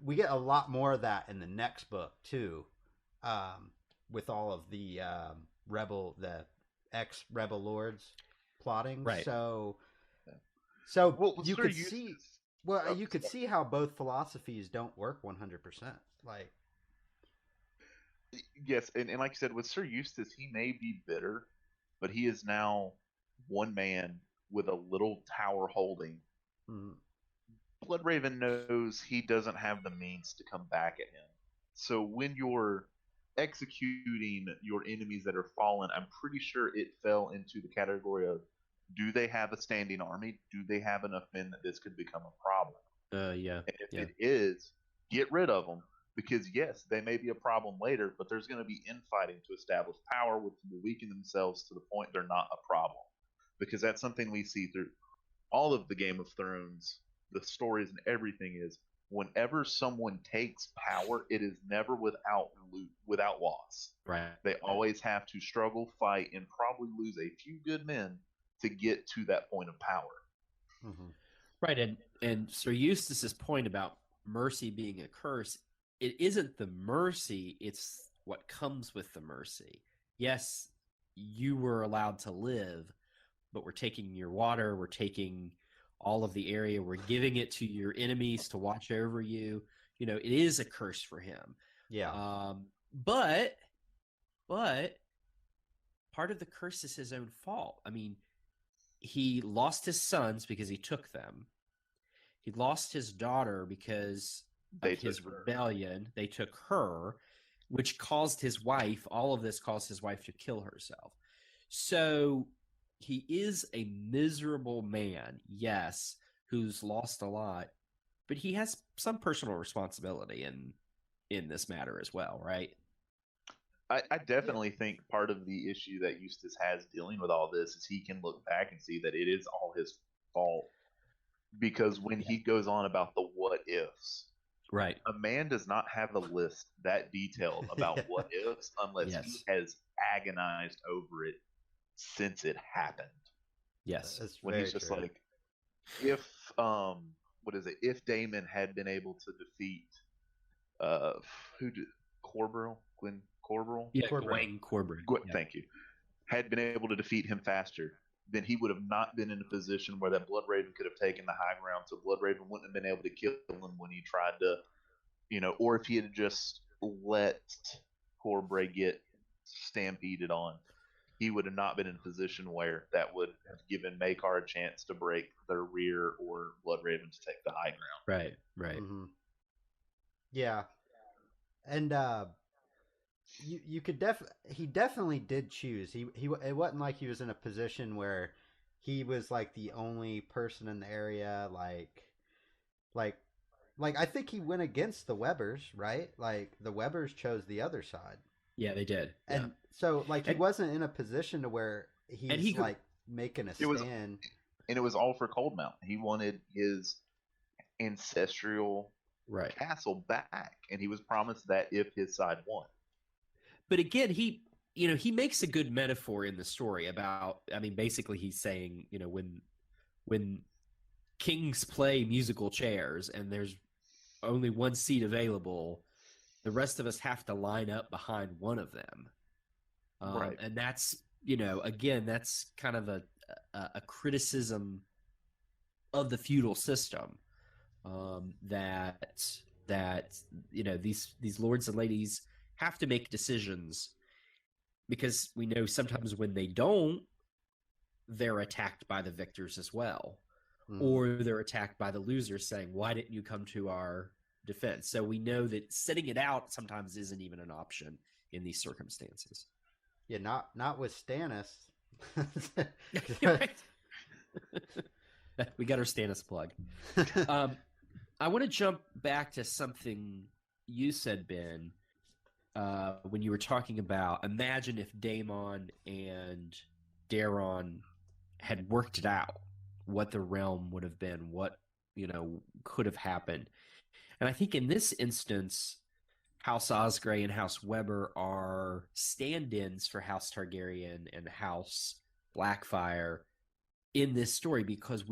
we get a lot more of that in the next book too. With all of the ex-rebel lords plotting. Right. So you could see. Well, you could see how both philosophies don't work 100%. Like, yes, and like you said, with Sir Eustace, he may be bitter, but he is now one man with a little tower holding. mm, Bloodraven knows he doesn't have the means to come back at him. So when you're executing your enemies that are fallen, I'm pretty sure it fell into the category of, do they have a standing army? Do they have enough men that this could become a problem? Yeah. And if it is, get rid of them, because yes, they may be a problem later, but there's going to be infighting to establish power, which will weaken themselves to the point they're not a problem. Because that's something we see through all of the Game of Thrones, the stories and everything is, whenever someone takes power, it is never without loss. Right. They always have to struggle, fight, and probably lose a few good men to get to that point of power. mm-hmm. Right. And Sir Eustace's point about mercy being a curse, it isn't the mercy, it's what comes with the mercy. Yes, you were allowed to live, but we're taking your water, we're taking all of the area, we're giving it to your enemies to watch over you. It is a curse for him. Yeah. But part of the curse is his own fault. I mean, he lost his sons because he took them. He lost his daughter because of his rebellion. They took her, which caused his wife, all of this caused his wife to kill herself. So he is a miserable man, yes, who's lost a lot, but he has some personal responsibility in this matter as well, right? I definitely think part of the issue that Eustace has dealing with all this is he can look back and see that it is all his fault. because when he goes on about the what ifs, Right. a man does not have a list that detailed about Yeah. what ifs unless Yes. he has agonized over it since it happened. Yes. That's When very he's just true. like, if what is it? If Damon had been able to defeat who did Gwen Corbrell? Yeah, Corbin. Gawain Corbin. Yeah. Thank you. Had been able to defeat him faster, then he would have not been in a position where that Bloodraven could have taken the high ground. So Bloodraven wouldn't have been able to kill him when he tried to, or if he had just let Corbray get stampeded on, he would have not been in a position where that would have given Maekar a chance to break their rear or Bloodraven to take the high ground. Right. Mm-hmm. Yeah, and you could he definitely did choose. He it wasn't like he was in a position where he was like the only person in the area. Like I think he went against the Webbers, right? Like the Webbers chose the other side. Yeah, they did. And so like he wasn't in a position to where he's like making a stand. And it was all for Cold Mountain. He wanted his ancestral castle back, and he was promised that if his side won. But again, he makes a good metaphor in the story about, I mean, basically he's saying, when kings play musical chairs and there's only one seat available, the rest of us have to line up behind one of them. Right. And that's, again, that's kind of a criticism of the feudal system, that these lords and ladies have to make decisions, because we know sometimes when they don't, they're attacked by the victors as well, or they're attacked by the losers saying, why didn't you come to our defense? So we know that sitting it out sometimes isn't even an option in these circumstances. Yeah, not with Stannis. We got our Stannis plug. I want to jump back to something you said, Ben, when you were talking about, imagine if Daemon and Daeron had worked it out, what the realm would have been, what could have happened. And I think in this instance, House Osgrey and House Weber are stand-ins for House Targaryen and House Blackfyre in this story, because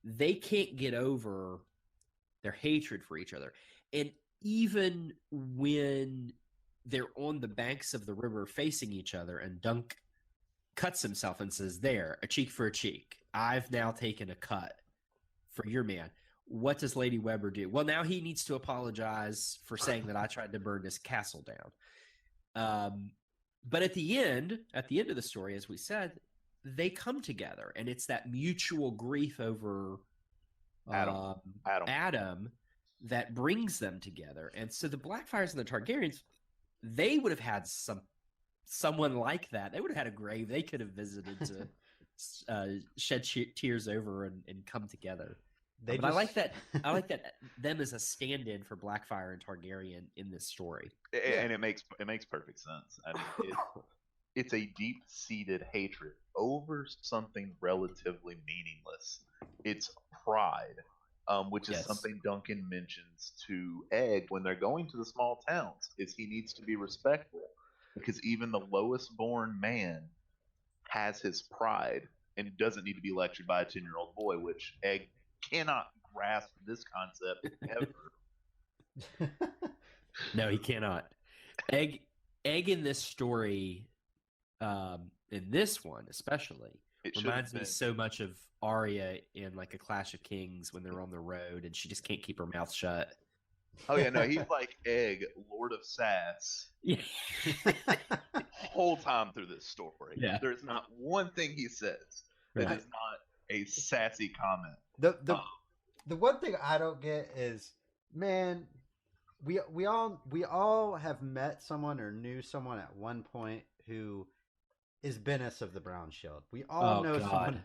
they can't get over their hatred for each other. And even when they're on the banks of the river facing each other, and Dunk cuts himself and says, there, a cheek for a cheek. I've now taken a cut for your man. What does Lady Weber do? Well, now he needs to apologize for saying that I tried to burn his castle down. But at the end of the story, as we said, they come together, and it's that mutual grief over Adam that brings them together. And so the Blackfyres and the Targaryens, they would have had someone like that. They would have had a grave they could have visited to shed tears over and come together. I like that. I like that them as a stand-in for Blackfyre and Targaryen in this story, and it makes perfect sense. I mean, it's a deep-seated hatred over something relatively meaningless. It's pride, which is something Duncan mentions to Egg when they're going to the small towns. Is he needs to be respectful, because even the lowest-born man has his pride and doesn't need to be lectured by a 10-year-old boy, which Egg cannot grasp this concept ever. No, he cannot. Egg in this story, in this one especially, reminds me so much of Arya in like A Clash of Kings when they're on the road and she just can't keep her mouth shut. Oh yeah, no, he's like Egg, Lord of Sass. Yeah. Whole time through this story. Yeah. There's not one thing he says that is not a sassy comment. The one thing I don't get is, man, we all have met someone or knew someone at one point who is Bennis of the Brown Shield. We all know someone.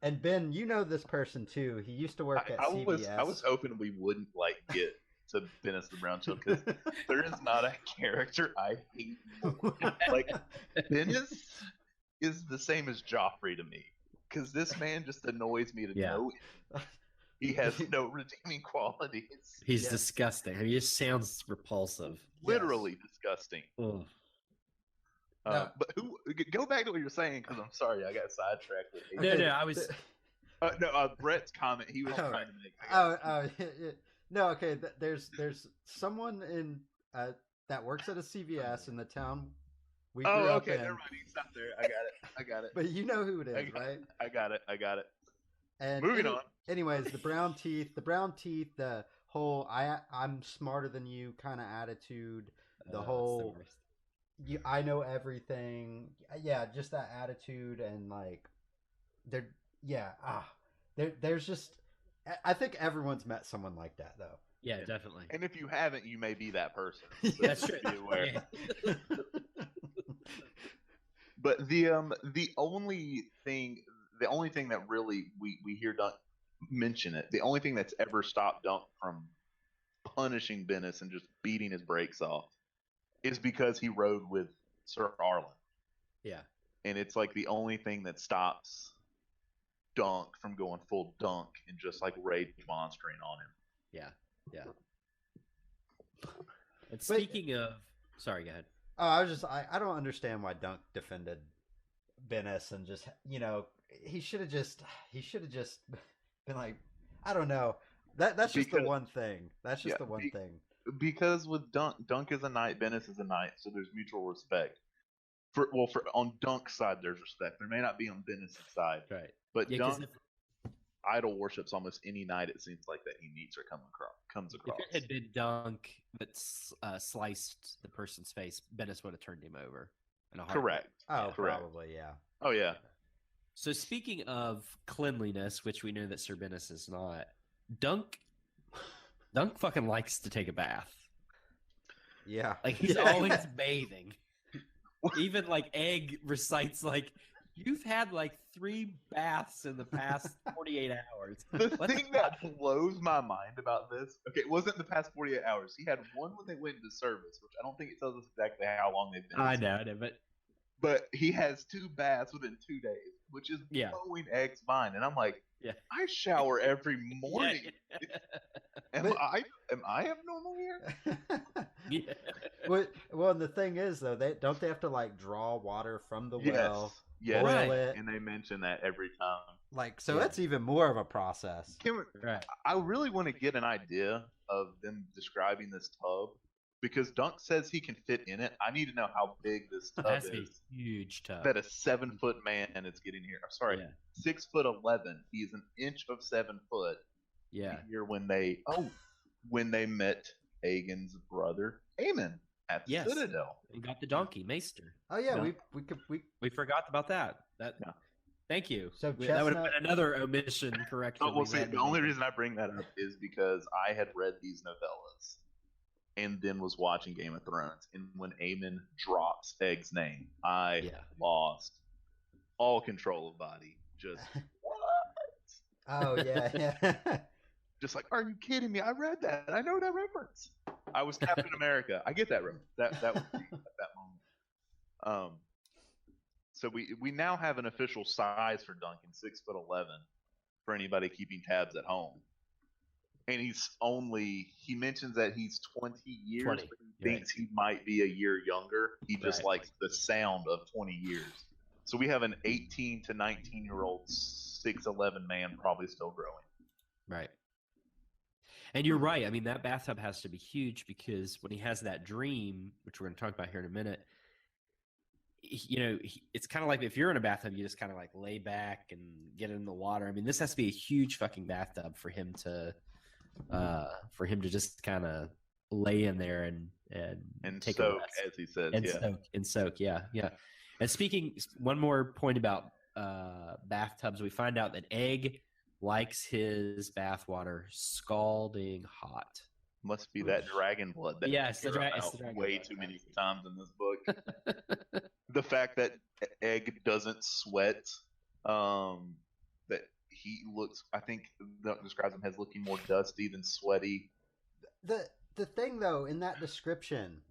And Ben, you know this person too. He used to work at CBS. I was hoping we wouldn't get to Bennis the Brown Shield, because there is not a character I hate more. Like Bennis is the same as Joffrey to me, because this man just annoys me to Yeah. no end. He has no redeeming qualities. He's disgusting. He just sounds repulsive. Literally disgusting. Ugh. No. But go back to what you're saying, because I'm sorry I got sidetracked. With No, I was. Brett's comment. He was trying to make. No, okay. There's someone in that works at a CVS in the town we grew up in. Never mind. He's not there. I got it. But you know who it is, right? I got it. And moving on. Anyways, the brown teeth, the whole I'm smarter than you kind of attitude, the whole I know everything. Yeah, just that attitude and like there's just I think everyone's met someone like that though. Yeah, definitely. And if you haven't, you may be that person. So That's true. Be aware. But the only thing that really we hear Dunk mention it, the only thing that's ever stopped Dunk from punishing Bennis and just beating his brakes off is because he rode with Sir Arlen. Yeah. And it's like the only thing that stops Dunk from going full Dunk and just like rage monstering on him. Yeah. And speaking of, sorry, go ahead. Oh, I don't understand why Dunk defended Bennis and just he should have just been like, I don't know. That's just the one thing. That's just the one thing. Because with Dunk is a knight, Bennis is a knight, so there's mutual respect. For on Dunk's side, there's respect. There may not be on Bennis' side, Right? But Dunk idol worships almost any knight. It seems like that he meets or comes across. If it had been Dunk that sliced the person's face, Bennis would have turned him over. Correct. Oh, correct. Probably, yeah. Oh, yeah. So speaking of cleanliness, which we know that Sir Bennis is not, Dunk fucking likes to take a bath. Yeah. Like he's always bathing. Even like Egg recites like, you've had like 3 baths in the past 48 hours. The thing that blows my mind about this, okay, it wasn't the past 48 hours. He had one when they went into service, which I don't think it tells us exactly how long they've been. I know, but he has 2 baths within 2 days, which is blowing Egg's mind. And I'm like, I shower every morning. Am I abnormal here? Yeah. Well, and the thing is though, they have to like draw water from the well. Yes, boil it. And they mention that every time. Like, so that's even more of a process. Right. I really want to get an idea of them describing this tub because Dunk says he can fit in it. I need to know how big this tub is. A huge tub. That a 7-foot man is getting here. I'm sorry, 6'11". He's an inch of 7 foot. Yeah. Here when they met Aegon's brother Aemon at the Citadel. We got the donkey, Maester. Oh yeah, we forgot about that. Thank you. So that would have been another omission correction. Oh, well, see, the only reason I bring that up is because I had read these novellas and then was watching Game of Thrones, and when Aemon drops Egg's name, I lost all control of body. Just what? Oh yeah. Just like, are you kidding me? I read that. I know that reference. I was Captain America. I get that reference. That was me at that moment. So we now have an official size for Duncan, 6'11", for anybody keeping tabs at home. And he mentions that he's 20 years, 20. But he thinks he might be a year younger. He just likes the sound of 20 years. So we have an 18 to 19-year-old 6'11" man probably still growing. Right. And you're right. I mean, that bathtub has to be huge because when he has that dream, which we're going to talk about here in a minute, it's kind of like if you're in a bathtub, you just kind of like lay back and get in the water. I mean, this has to be a huge fucking bathtub for him to just kind of lay in there and take soak, a rest. as he says, and soak. Yeah. And one more point about bathtubs, we find out that Egg likes his bathwater scalding hot. Must be that dragon blood that it's the dragon way blood, too many times in this book. The fact that Egg doesn't sweat, that he looks, I think that describes him as looking more dusty than sweaty. The thing though in that description,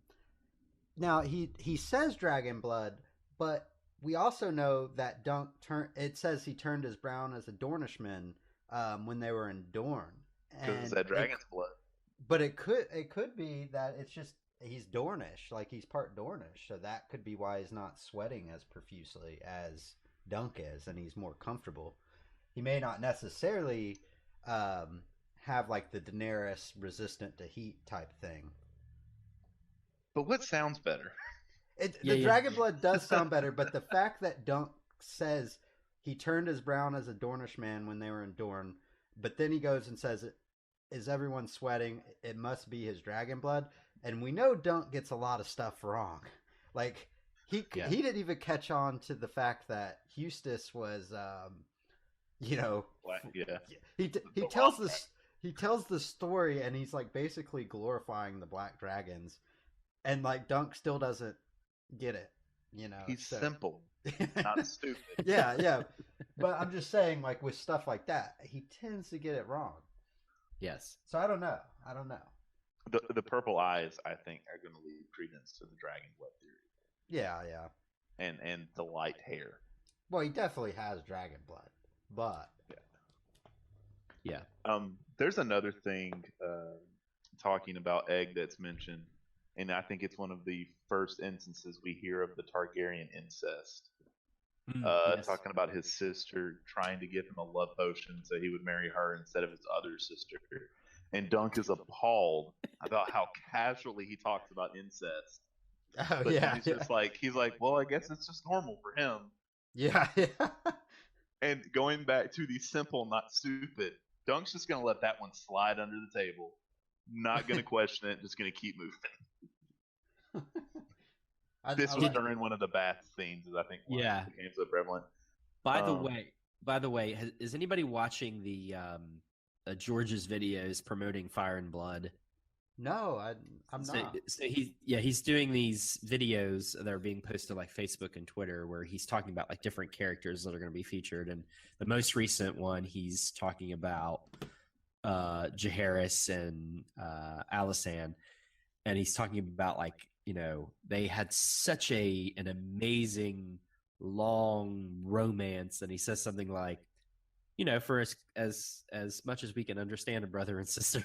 now he says dragon blood, but we also know that Dunk it says he turned as brown as a Dornishman when they were in Dorne. Because that dragon's blood. But it could be that it's just he's Dornish, like he's part Dornish, so that could be why he's not sweating as profusely as Dunk is, and he's more comfortable. He may not necessarily have like the Daenerys resistant to heat type thing. But what sounds better? The dragon blood does sound better, but the fact that Dunk says he turned as brown as a Dornish man when they were in Dorne, but then he goes and says, "Is everyone sweating? It must be his dragon blood." And we know Dunk gets a lot of stuff wrong. Like he didn't even catch on to the fact that Eustace was, Black, yeah. He tells the story, and he's like basically glorifying the black dragons, and like Dunk still doesn't get it. He's simple, not stupid. Yeah. But I'm just saying, like with stuff like that, he tends to get it wrong. Yes. So I don't know. The purple eyes, I think, are going to lead credence to the dragon blood theory. Yeah. And the light hair. Well, he definitely has dragon blood, but yeah. There's another thing talking about egg that's mentioned, and I think it's one of the first instances we hear of the Targaryen incest. Yes. Talking about his sister trying to give him a love potion so he would marry her instead of his other sister. And Dunk is appalled about how casually he talks about incest. Oh, but yeah. He's like, well, I guess it's just normal for him. Yeah. And going back to the simple, not stupid, Dunk's just going to let that one slide under the table. Not going to question it, just going to keep moving. This was during one of the bath scenes, I think. Yeah. It became so prevalent. By the way, is anybody watching the George's videos promoting Fire and Blood? No, I'm not. So he's doing these videos that are being posted like Facebook and Twitter where he's talking about like different characters that are going to be featured. And the most recent one, he's talking about Jaehaerys and Alysanne, and he's talking about like, they had such an amazing long romance, and he says something like, for as much as we can understand a brother and sister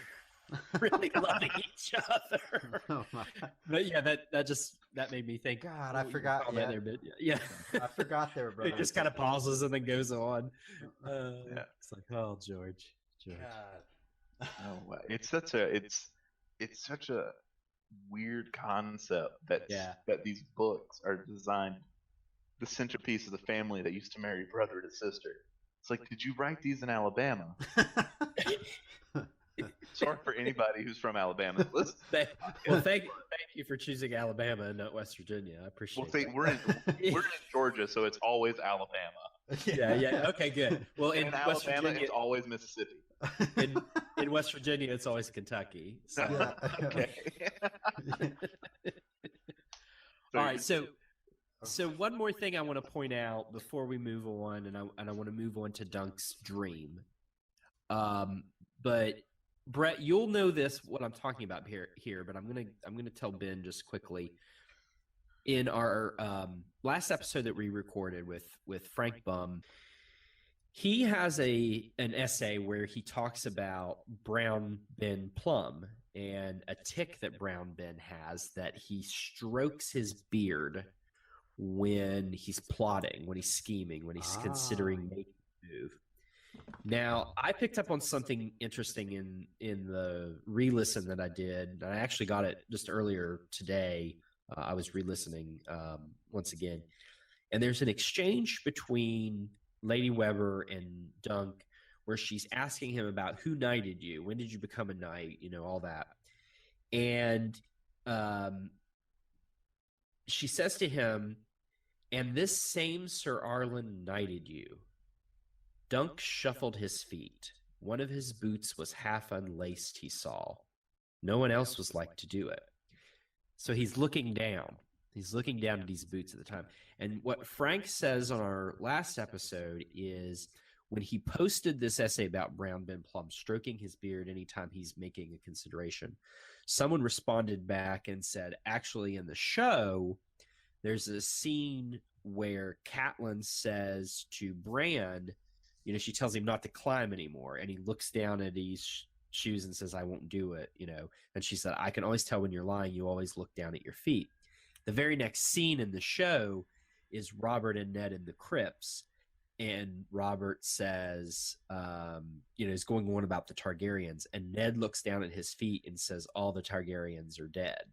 really loving each other. Oh my. But yeah, that made me think. God, I forgot. Yeah. I forgot they were brothers. It just kind of pauses and then goes on. It's like, oh, George. God. Oh, it's such a weird concept that these books are designed. The centerpiece of the family that used to marry brother to sister. It's like, did you write these in Alabama? Sorry for anybody who's from Alabama. Thank you for choosing Alabama and not West Virginia. I appreciate it. We're in Georgia, so it's always Alabama. Yeah. Okay, good. Well, in West Alabama, Virginia, it's always Mississippi. In West Virginia, it's always Kentucky. So. Yeah. Okay. All right, so one more thing I want to point out before we move on, and I want to move on to Dunk's dream. But Brett, you'll know what I'm talking about here, but I'm gonna tell Ben just quickly. In our last episode that we recorded with Frank Bum, he has an essay where he talks about Brown Ben Plum and a tick that Brown Ben has, that he strokes his beard when he's plotting, when he's scheming, when he's considering making a move. Now, I picked up on something interesting in the re-listen that I did, and I actually got it just earlier today. I was re-listening once again, and there's an exchange between Lady Weber and Dunk where she's asking him about who knighted you, when did you become a knight, all that. And she says to him, and this same Sir Arlen knighted you. Dunk shuffled his feet. One of his boots was half unlaced, he saw. No one else was like to do it. So he's looking down. He's looking down at these boots at the time. And what Frank says on our last episode is when he posted this essay about Brown Ben Plum stroking his beard anytime he's making a consideration, someone responded back and said, actually, in the show, there's a scene where Catelyn says to Bran, she tells him not to climb anymore, and he looks down at his shoes and says, "I won't do it," and she said, "I can always tell when you're lying. You always look down at your feet." The very next scene in the show is Robert and Ned in the crypts, and Robert says, is going on about the Targaryens, and Ned looks down at his feet and says, "All the Targaryens are dead."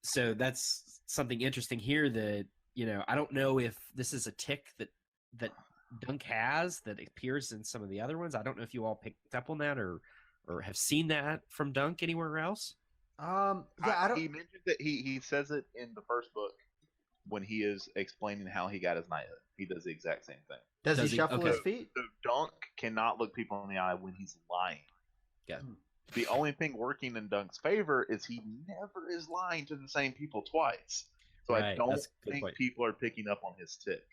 So that's something interesting here that, I don't know if this is a tick that Dunk has that appears in some of the other ones. I don't know if you all picked up on that or have seen that from Dunk anywhere else. Yeah, I don't. He mentioned that he says it in the first book when he is explaining how he got his knighthood. He does the exact same thing. Does he shuffle his feet? So Dunk cannot look people in the eye when he's lying. Yeah. The only thing working in Dunk's favor is he never is lying to the same people twice. So Right. I don't think people are picking up on his tick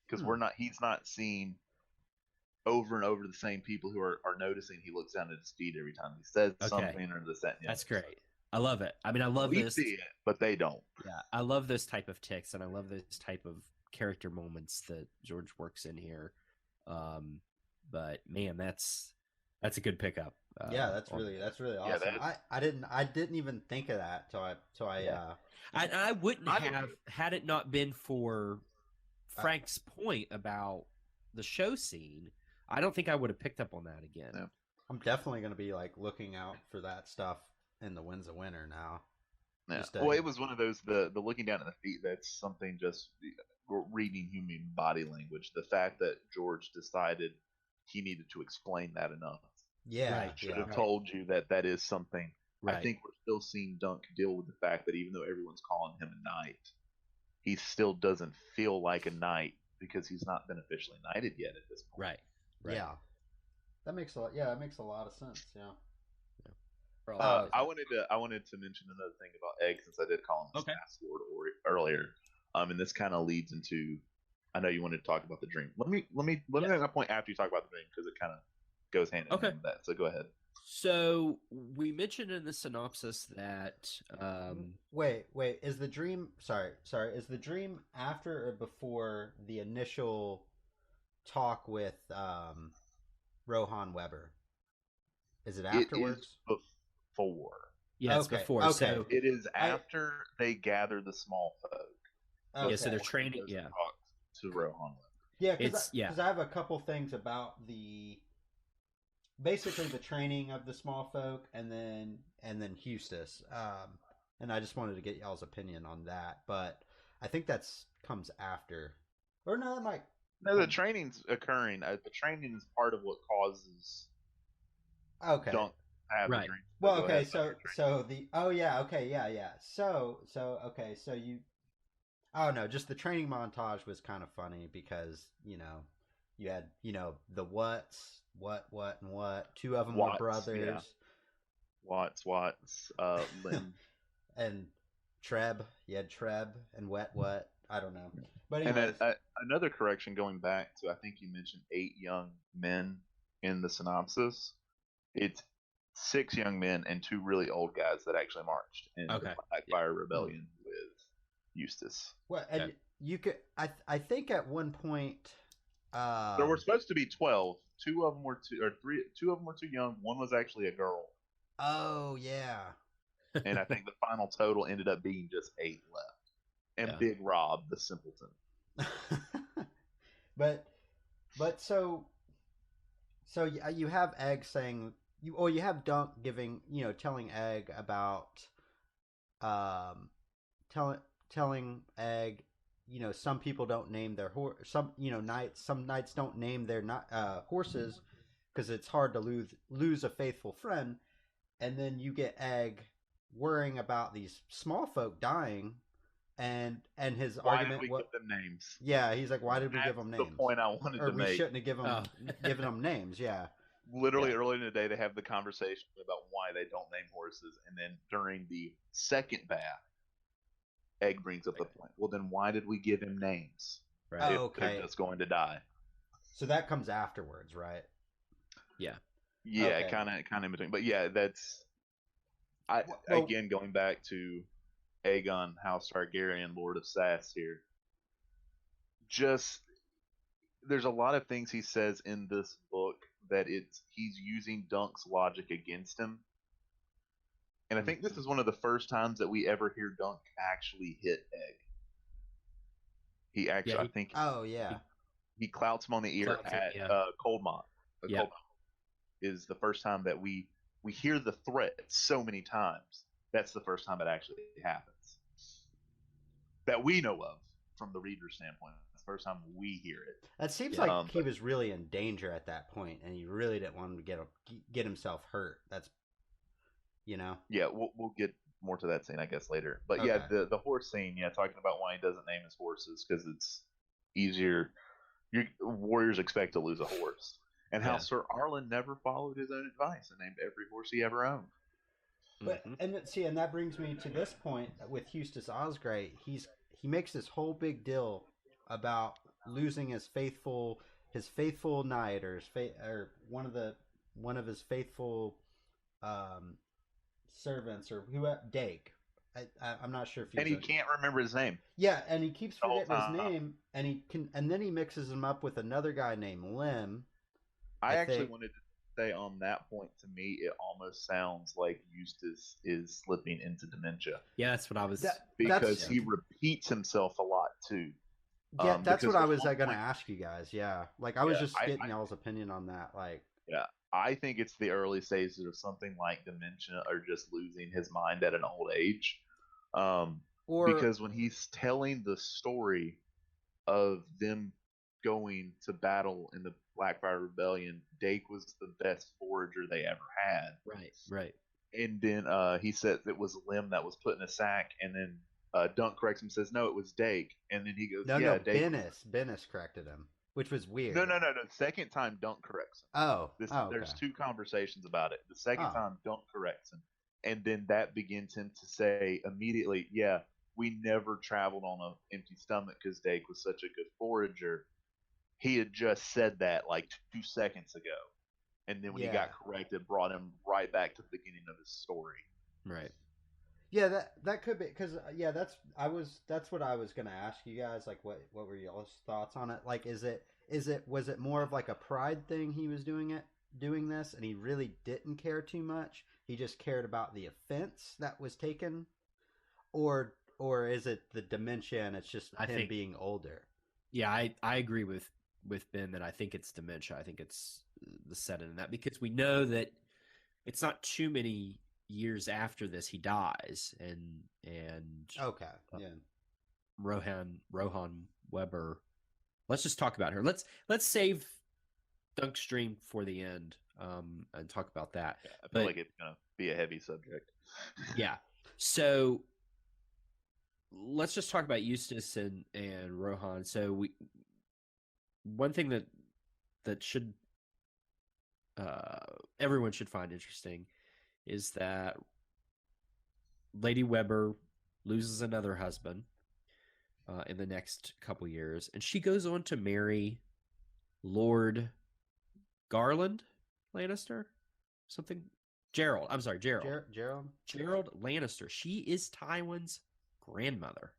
because he's not seeing over and over the same people who are noticing he looks down at his feet every time he says something or this, that, and the That's great. I love it. I mean, I love we this. see it, but they don't. Yeah, I love those type of ticks, and I love those type of character moments that George works in here. But man, that's a good pickup. Yeah, that's really awesome. Yeah, I didn't even think of that till I wouldn't have had it not been for Frank's point about the show scene. I don't think I would have picked up on that again. Yeah. I'm definitely going to be looking out for that stuff in the Winds of Winter now. Yeah. Well, it was one of those the looking down at the feet. That's something just reading human body language. The fact that George decided he needed to explain that enough. Yeah, should have told you that is something. Right. I think we're still seeing Dunk deal with the fact that even though everyone's calling him a knight, he still doesn't feel like a knight because he's not been officially knighted yet at this point. Right. Yeah, that makes a lot. Yeah, that makes a lot of sense. Yeah. I wanted to mention another thing about Egg since I did call him the Fast Lord earlier. And this kind of leads into. I know you wanted to talk about the dream. Let me make that point after you talk about the dream because it kind of goes hand in hand with that. So go ahead. So we mentioned in the synopsis that wait, is the dream is the dream after or before the initial talk with Rohan Weber? Is it afterwards? It is before. Yeah, it's before. Okay. So it is after they gather the small folk. Okay. Yeah, so they're training. Yeah. To Rohan. Yeah, because I have a couple things about basically the training of the small folk and then Hustis. And I just wanted to get y'all's opinion on that, but I think that's comes after. Or no, that might. No, the training's occurring. The training is part of what causes. Okay. Don't have right. a dream. Well, okay, so the so you. Oh no, just the training montage was kind of funny because you had the what, and what. Two of them were brothers. Yeah. Watts, Lynn. And Treb. You had Treb and what. I don't know. But anyways. And another correction going back to, I think you mentioned 8 young men in the synopsis. It's 6 young men and 2 really old guys that actually marched in the Blackfire Rebellion with Eustace. Well, and you could, I think at one point, there were supposed to be 12. 2 of them were two of them were too young. One was actually a girl. Oh yeah. And I think the final total ended up being just 8 left. And Big Rob, the simpleton. but so you have Egg saying you have Dunk giving telling Egg about telling Egg some people don't name their some knights don't name their horses because it's hard to lose a faithful friend, and then you get Egg worrying about these small folk dying. And his argument, did we give them names? Yeah, he's like, why did we give them names? The point I wanted to make. We shouldn't have given them names. Yeah. Literally early in the day, they have the conversation about why they don't name horses, and then during the second bath, Egg brings up the point. Well, then why did we give him names? Right. If they're just going to die. So that comes afterwards, right? Yeah. Yeah, kind of in between. But yeah, that's again going back to Aegon, House Targaryen, Lord of Sass here. just there's a lot of things he says in this book that he's using Dunk's logic against him. And I think this is one of the first times that we ever hear Dunk actually hit Egg. He actually, I think. Oh yeah. He clouts him on the ear at Coldmont. Coldmont is the first time that we hear the threat so many times. That's the first time it actually happens that we know of from the reader's standpoint. It's the first time we hear it. That seems like he was really in danger at that point, and he really didn't want him to get himself hurt. That's, Yeah, we'll get more to that scene, I guess, later. But okay. The horse scene, talking about why he doesn't name his horses because it's easier. Warriors expect to lose a horse, and how Sir Arlen never followed his own advice and named every horse he ever owned. But and that brings me to this point with Eustace Osgrey. He makes this whole big deal about losing his faithful knight or one of his faithful servants or Dake. I'm not sure if he can't remember his name. Yeah, and he keeps forgetting his name, and then he mixes him up with another guy named Lim. I actually wanted to say on that point, to me, it almost sounds like Eustace is slipping into dementia. Yeah, that's what I was. Because he repeats himself a lot too. Yeah, that's what I was going to ask you guys. Yeah, like I was just getting y'all's opinion on that. Like, I think it's the early stages of something like dementia or just losing his mind at an old age. Because when he's telling the story of them going to battle in the Blackfire Rebellion, Dake was the best forager they ever had. Right. And then he said it was Lim that was put in a sack, and then Dunk corrects him, says no, it was Dake, and then he goes, no, Dake. Bennis corrected him, which was weird. No. Second time Dunk corrects him. Okay. There's two conversations about it. The second time Dunk corrects him, and then that begins him to say immediately, we never traveled on an empty stomach because Dake was such a good forager. He had just said that like 2 seconds ago, and then when he got corrected, brought him right back to the beginning of his story. Right. Yeah, that could be because that's what I was gonna ask you guys. Like, what were y'all's thoughts on it? Like, was it more of like a pride thing he was doing this, and he really didn't care too much? He just cared about the offense that was taken, or is it the dementia and it's just him being older? Yeah, I agree with Ben that I think it's dementia. I think it's the setting in that because we know that it's not too many years after this he dies, and Rohan Weber. Let's just talk about her. Let's save Dunk's dream for the end and talk about that. I feel like it's gonna be a heavy subject. Yeah. So let's just talk about Eustace and Rohan. So one thing that should everyone should find interesting is that Lady Weber loses another husband in the next couple years, and she goes on to marry Lord Garland Lannister, something. Gerald. I'm sorry, Gerald. Gerald Lannister. She is Tywin's grandmother.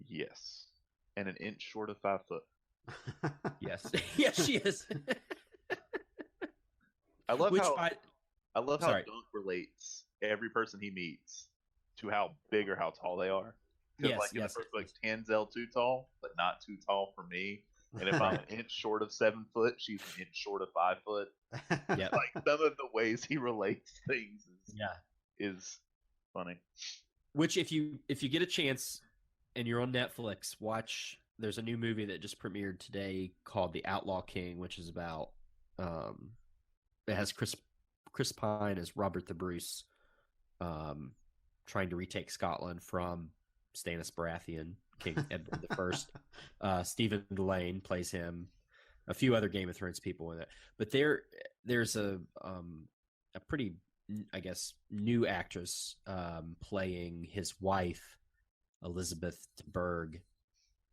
Yes, and an inch short of 5 foot. Yes, yes, she is. I love how Dunk relates every person he meets to how big or how tall they are. Because in the first book, Tanzel too tall, but not too tall for me. And if I'm an inch short of 7 foot, she's an inch short of 5 foot. Yeah, like some of the ways he relates things is funny. Which if you get a chance and you're on Netflix, watch. There's a new movie that just premiered today called The Outlaw King, which is about it has Chris Pine as Robert the Bruce, trying to retake Scotland from Stannis Baratheon, King Edward I. Stephen Delane plays him. A few other Game of Thrones people in it, but there's a pretty, I guess, new actress playing his wife, Elizabeth de Burgh,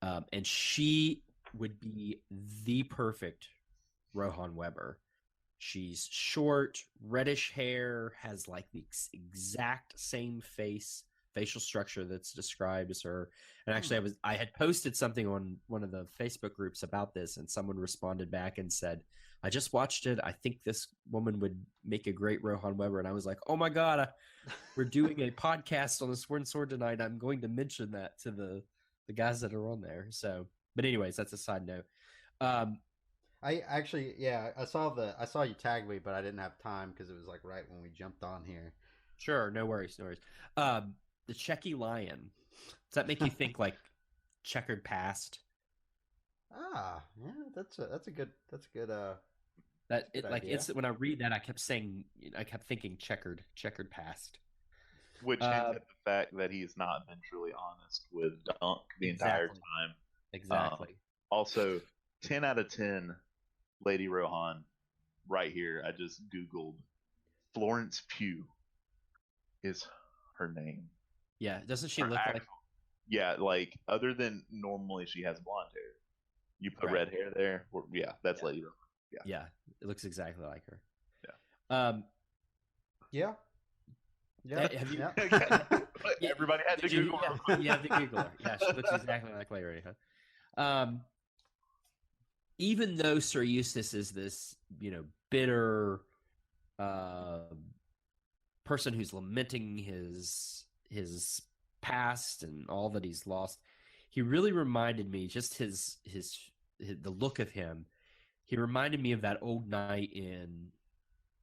and she would be the perfect Rohan Weber. She's short, reddish hair, has like the exact same face facial structure that's described as her. And actually, I had posted something on one of the Facebook groups about this, and someone responded back and said, "I just watched it. I think this woman would make a great Rohan Weber." And I was like, "Oh my god, we're doing a podcast on the Sword and Sword tonight. I'm going to mention that to the guys that are on there." So, but anyways, that's a side note. I actually, I saw you tag me, but I didn't have time because it was like right when we jumped on here. Sure, no worries. The Checky Lion. Does that make you think like checkered past? Ah, yeah, that's a good Like idea. it's when I read that, I kept thinking checkered past. Which hints at the fact that he's not been truly honest with Dunk the entire time. Exactly. Also, 10 out of 10, Lady Rohan, right here. I just Googled Florence Pugh is her name. Yeah, doesn't she look like? Yeah, like other than normally she has blonde hair. You put red hair there. That's Lady Rohan. Yeah, it looks exactly like her. Yeah. Have you? Everybody had to Google her. You have to Google her. Yeah, she looks exactly like Lady Rohan. Even though Sir Eustace is this, bitter person who's lamenting his past and all that he's lost, he really reminded me, just his the look of him. He reminded me of that old knight in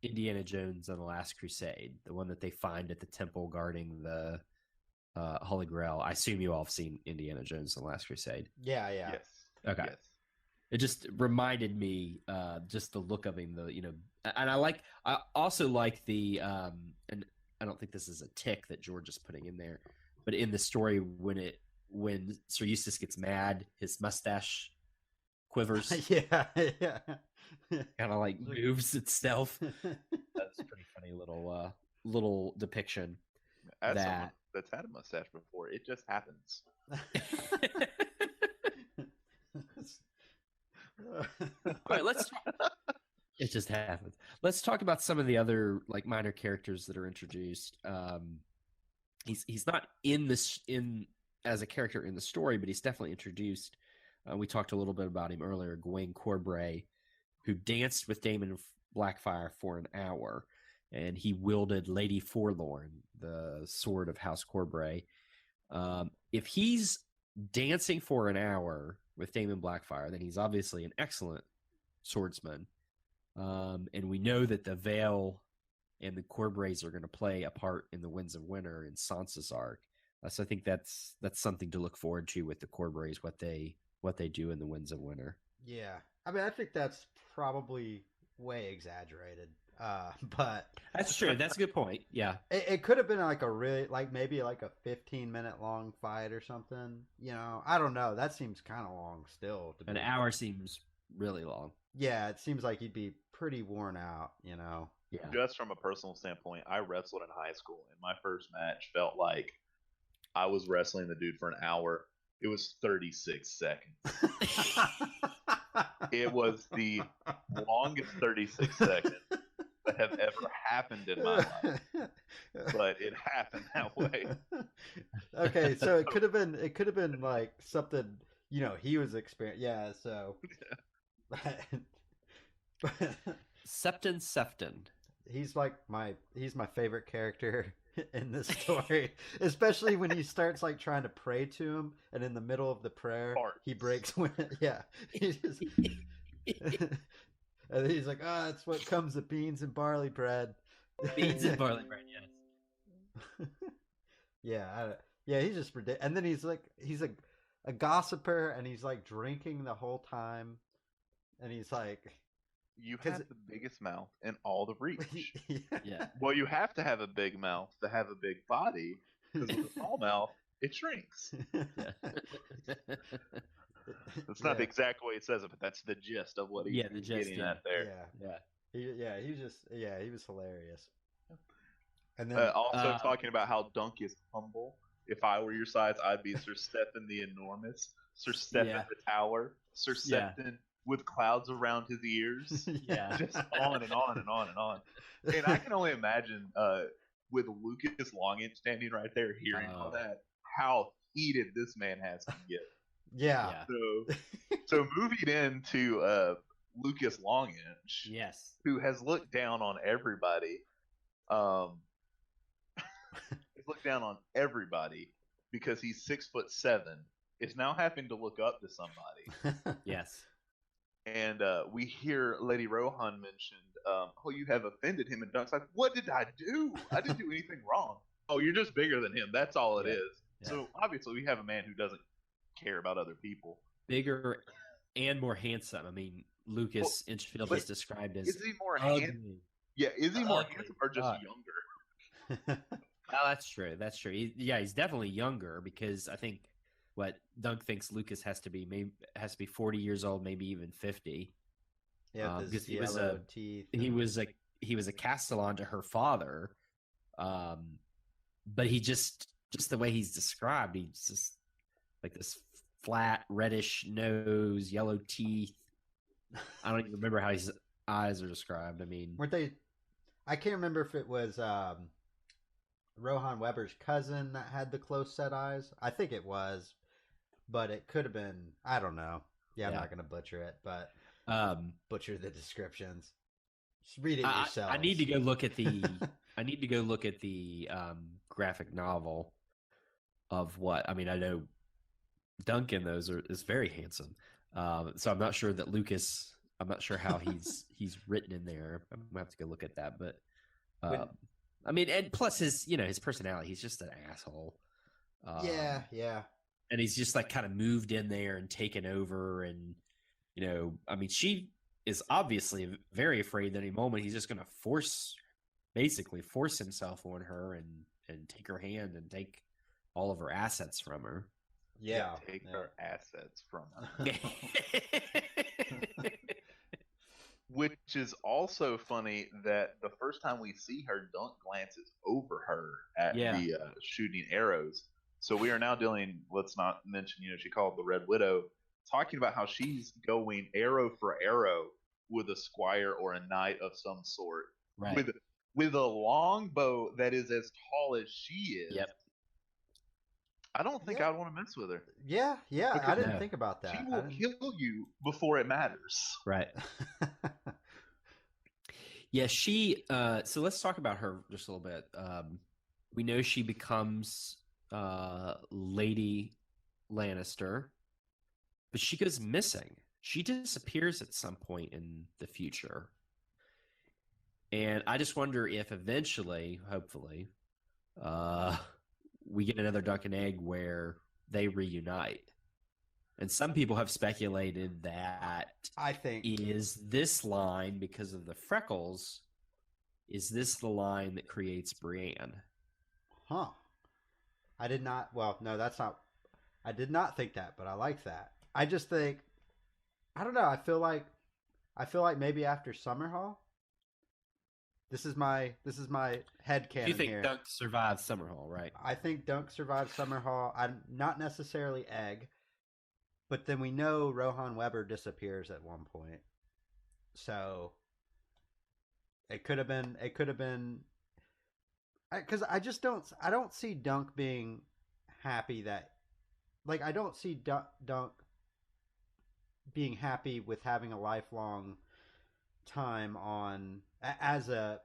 Indiana Jones and the Last Crusade, the one that they find at the temple guarding the Holy Grail. I assume you all have seen Indiana Jones and the Last Crusade. Yeah. Yes. Okay. Yes. It just reminded me, just the look of him, and I also like the, and I don't think this is a tick that George is putting in there, but in the story when Sir Eustace gets mad, his mustache quivers. yeah. Kind of like moves itself. That's a pretty funny little depiction. As someone that's had a mustache before, it just happens. All right, it just happens. Let's talk about some of the other like minor characters that are introduced. He's not in as a character in the story, but he's definitely introduced. We talked a little bit about him earlier, Gawain Corbray, who danced with Daemon Blackfire for an hour, and he wielded Lady Forlorn, the sword of House Corbray. If he's dancing for an hour with Daemon Blackfire, then he's obviously an excellent swordsman. And we know that the Vale and the Corbrays are going to play a part in the Winds of Winter in Sansa's arc. So I think that's something to look forward to with the Corbrays, what they do in the Winds of Winter. Yeah, I mean, I think that's probably way exaggerated, but that's true. That's a good point. Yeah, it could have been like maybe a 15-minute long fight or something. I don't know. That seems kind of long still. An hour seems really long. Yeah, it seems like he'd be pretty worn out. Yeah. Just from a personal standpoint, I wrestled in high school, and my first match felt like I was wrestling the dude for an hour. It was 36 seconds. It was the longest 36 seconds that have ever happened in my life. But it happened that way. Okay, so it could have been like something, he was experiencing. Yeah, so Septon. He's my favorite character in this story, especially when he starts like trying to pray to him, and in the middle of the prayer, he breaks. He just, and then he's like, it's what comes of beans and barley bread. Beans and barley bread, yes. Yeah, he's just ridiculous. And then he's a gossiper, and he's like drinking the whole time, and he's like, you have the biggest mouth in all the Reach. Yeah. Well, you have to have a big mouth to have a big body, because with a small mouth, it shrinks. That's not the exact way it says it, but that's the gist of what he's getting at there. He was hilarious. And then also talking about how Dunk is humble. If I were your size, I'd be Sir Stephen the Enormous, Sir Stephen the Tower, Sir Stephen with clouds around his ears. Yeah. Just on and on and on and on. And I can only imagine with Lucas Longin standing right there, hearing all that, how heated this man has to get. Yeah. So moving into Lucas Longinch, yes, who has looked down on everybody. He's looked down on everybody because he's 6'7", is now having to look up to somebody. yes. And we hear Lady Rohan mentioned, oh, you have offended him. And Dunk's like, what did I do? I didn't do anything wrong. Oh, you're just bigger than him. That's all it is. Yeah. So obviously we have a man who doesn't care about other people. Bigger and more handsome. I mean, Lucas Inchfield is described as... Is he more handsome? Yeah, is he more handsome or just younger? Oh, that's true. That's true. He's definitely younger because I think what Dunk thinks Lucas has to be 40 years old, maybe even 50. Yeah, because he was a Castellan to her father, but he just the way he's described, he's just like this flat reddish nose, yellow teeth. I don't even remember how his eyes are described. I mean, weren't they? I can't remember if it was Rohan Weber's cousin that had the close set eyes. I think it was, but it could have been. I don't know. Yeah, I'm not going to butcher it, but butcher the descriptions. Just read it yourself. I need to go look at the. I need to go look at the graphic novel of what I mean. I know Duncan is very handsome, so I'm not sure that Lucas. I'm not sure how he's written in there. I'm gonna have to go look at that, but I mean, and plus his personality. He's just an asshole. Yeah. And he's just like kind of moved in there and taken over, and I mean, she is obviously very afraid that any moment he's just going to force himself on her and take her hand and take all of her assets from her. Yeah, take her assets from her. Which is also funny that the first time we see her, Dunk glances over her at the shooting arrows. So we are now dealing, let's not mention, she called the Red Widow, talking about how she's going arrow for arrow with a squire or a knight of some sort. Right. With a longbow that is as tall as she is. Yep. I don't think I'd want to mess with her. Yeah. I didn't think about that. She will kill you before it matters. Right. Yeah, she. So let's talk about her just a little bit. We know she becomes Lady Lannister, but she goes missing. She disappears at some point in the future. And I just wonder if eventually, hopefully, we get another Dunk and Egg where they reunite. And some people have speculated that is this line, because of the freckles, is this the line that creates Brienne? Huh. I did not. Well, no, that's not. I did not think that, but I like that. I just think. I don't know. I feel like maybe after Summerhall. This is my headcanon. You think here. Dunk survives Summerhall, right? I think Dunk survives Summerhall. I'm not necessarily Egg, but then we know Rohan Weber disappears at one point, so it could have been. Because I don't see Dunk being happy that, like, I don't see Dunk being happy with having a lifelong time on as a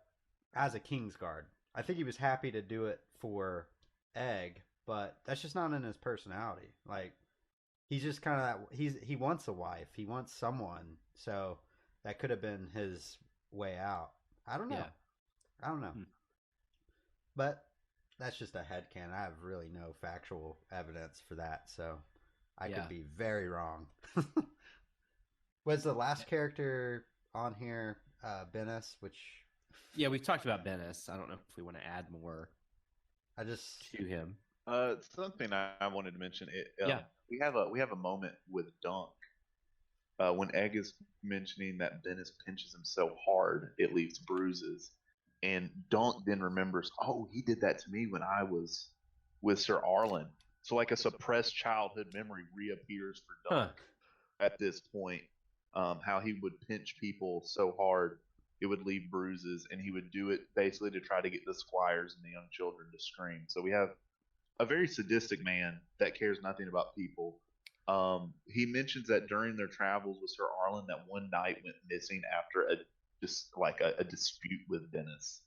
Kingsguard. I think he was happy to do it for Egg, but that's just not in his personality. Like, he's just kind of that. He wants a wife. He wants someone. So that could have been his way out. I don't know. Yeah. I don't know. But that's just a headcanon. I have really no factual evidence for that, so I could be very wrong. Was the last character on here Bennis? Which we've talked about Bennis. I don't know if we want to add more. To him. Something I wanted to mention. We have a moment with Dunk when Egg is mentioning that Bennis pinches him so hard it leaves bruises. And Dunk then remembers, oh, he did that to me when I was with Sir Arlen. So like a suppressed childhood memory reappears for Dunk at this point. How he would pinch people so hard it would leave bruises, and he would do it basically to try to get the squires and the young children to scream. So we have a very sadistic man that cares nothing about people. He mentions that during their travels with Sir Arlen, that one knight went missing after a dispute with Venice.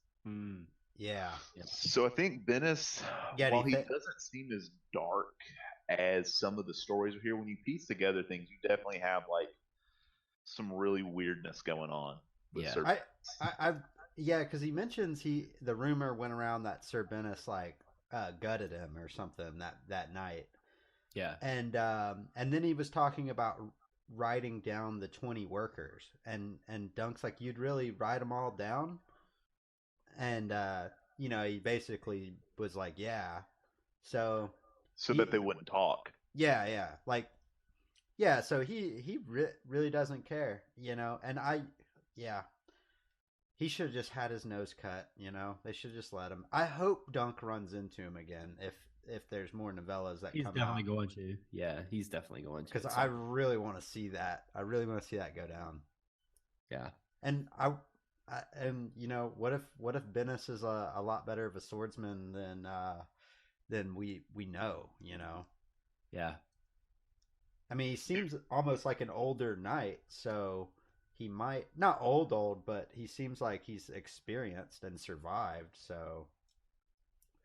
Yeah. So I think Venice, while he doesn't seem as dark as some of the stories we hear, when you piece together things, you definitely have like some really weirdness going on. With Sir Venice. Because he mentions the rumor went around that Sir Venice like gutted him or something that night. Yeah. And then he was talking about writing down the 20 workers, and Dunk's like, you'd really write them all down? And he basically was like, yeah. So that they wouldn't talk. Yeah. Like, yeah. So he really doesn't care, And he should have just had his nose cut. They should just let him. I hope Dunk runs into him again if there's more novellas that come out. He's definitely going to. Yeah, he's definitely going to. Because I really want to see that. I really want to see that go down. Yeah. And what if Venice is a lot better of a swordsman than we know, Yeah. I mean, he seems almost like an older knight, so he might not old, but he seems like he's experienced and survived, so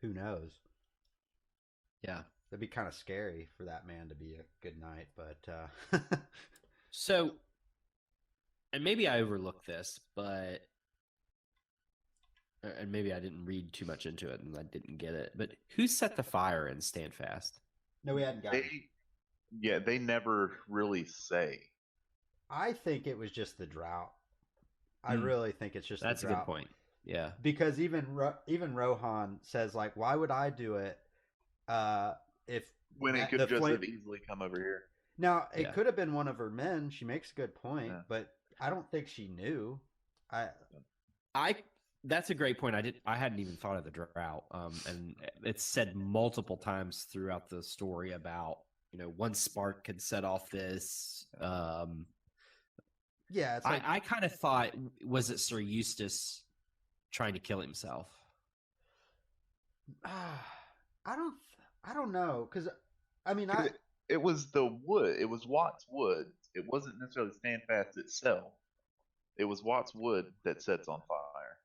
who knows? Yeah. That'd be kind of scary for that man to be a good knight, but So, and maybe I overlooked this, and maybe I didn't read too much into it and I didn't get it, but who set the fire in Standfast? No, we hadn't got it. They never really say. I think it was just the drought. I really think it's just That's the drought. a good point. Yeah. Because even Rohan says, like, why would I do it if when it could just have easily come over here? Now, it could have been one of her men. She makes a good point, but I don't think she knew. That's a great point. I hadn't even thought of the drought. And it's said multiple times throughout the story about, one spark could set off this. Yeah, it's like, I kind of thought, was it Sir Eustace trying to kill himself? I don't know, because I mean, it was the wood. It was Watt's wood. It wasn't necessarily Standfast itself. It was Watt's wood that sets on fire.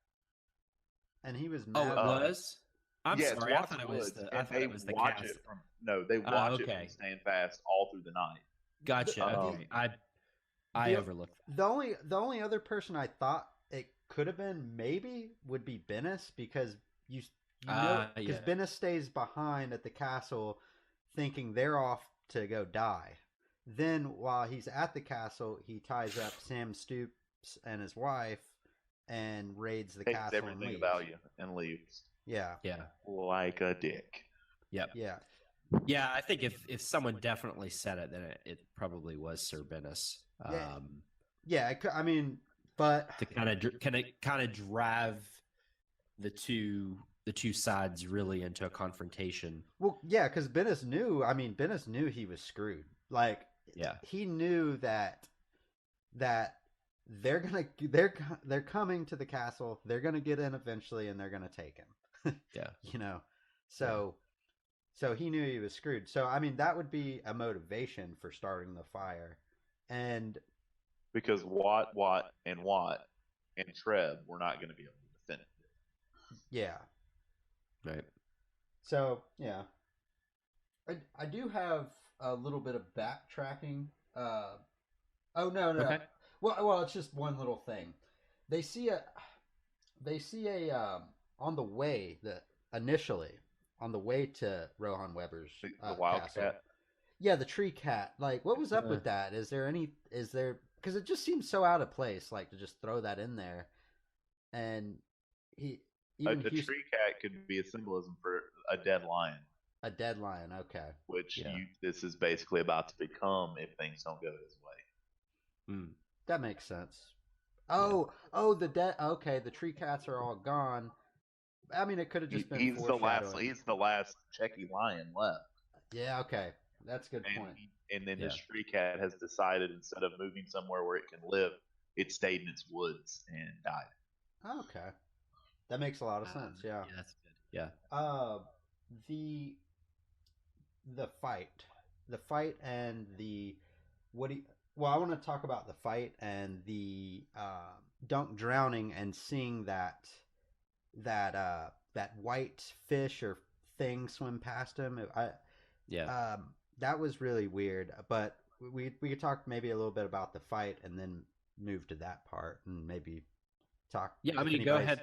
And he was mad. Oh, it was? I'm sorry. I thought it was the cast. They watch it from Standfast all through the night. Gotcha. Okay. I overlooked that. The only other person I thought it could have been maybe would be Bennis, because because Bennis stays behind at the castle thinking they're off to go die. Then while he's at the castle, he ties up Sam Stoops and his wife and raids the castle. Takes everything of value and leaves. Yeah. Yeah. Like a dick. Yep. Yeah. Yeah, I think if someone definitely said it, then it probably was Sir Bennis. I mean, but to kind of drive the two sides really into a confrontation. Well, yeah, because Bennis knew. I mean, Bennis knew he was screwed. Like, he knew that they're coming to the castle. They're gonna get in eventually, and they're gonna take him. Yeah, So he knew he was screwed. So I mean, that would be a motivation for starting the fire, and because Watt and Treb were not going to be able to defend it. Yeah. Right. So yeah, I do have a little bit of backtracking. Oh no. Okay. Well, it's just one little thing. They see a on the way to Rohan Weber's the wild castle. cat. Yeah, the tree cat. Like, what was up with that? Is there because it just seems so out of place, like, to just throw that in there. And the tree cat could be a symbolism for a dead lion. A dead lion, okay. Which this is basically about to become if things don't go his way. That makes sense. The tree cats are all gone. I mean, it could have just been he's the last Checky lion left. Yeah, okay. That's a good point. And then this tree cat has decided, instead of moving somewhere where it can live, it stayed in its woods and died. Oh, okay, that makes a lot of sense. Yeah. Yeah, that's good. Yeah. The the fight, the fight, and the what do you, well, I want to talk about the fight and the Dunk drowning and seeing that white fish or thing swim past him. Yeah. That was really weird. But we could talk maybe a little bit about the fight and then move to that part and maybe talk. Yeah, I mean, go ahead.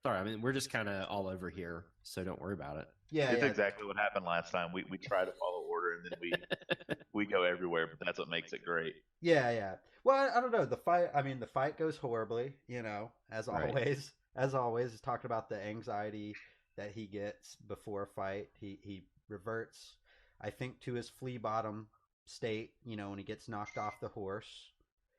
Sorry, I mean, we're just kind of all over here, so don't worry about it. Yeah, it's exactly what happened last time. We try to follow order and then we go everywhere, but that's what makes it great. Yeah. Well, I don't know. The fight. I mean, the fight goes horribly. As Right. always. As always, is talking about the anxiety that he gets before a fight. He reverts, I think, to his flea bottom state. When he gets knocked off the horse.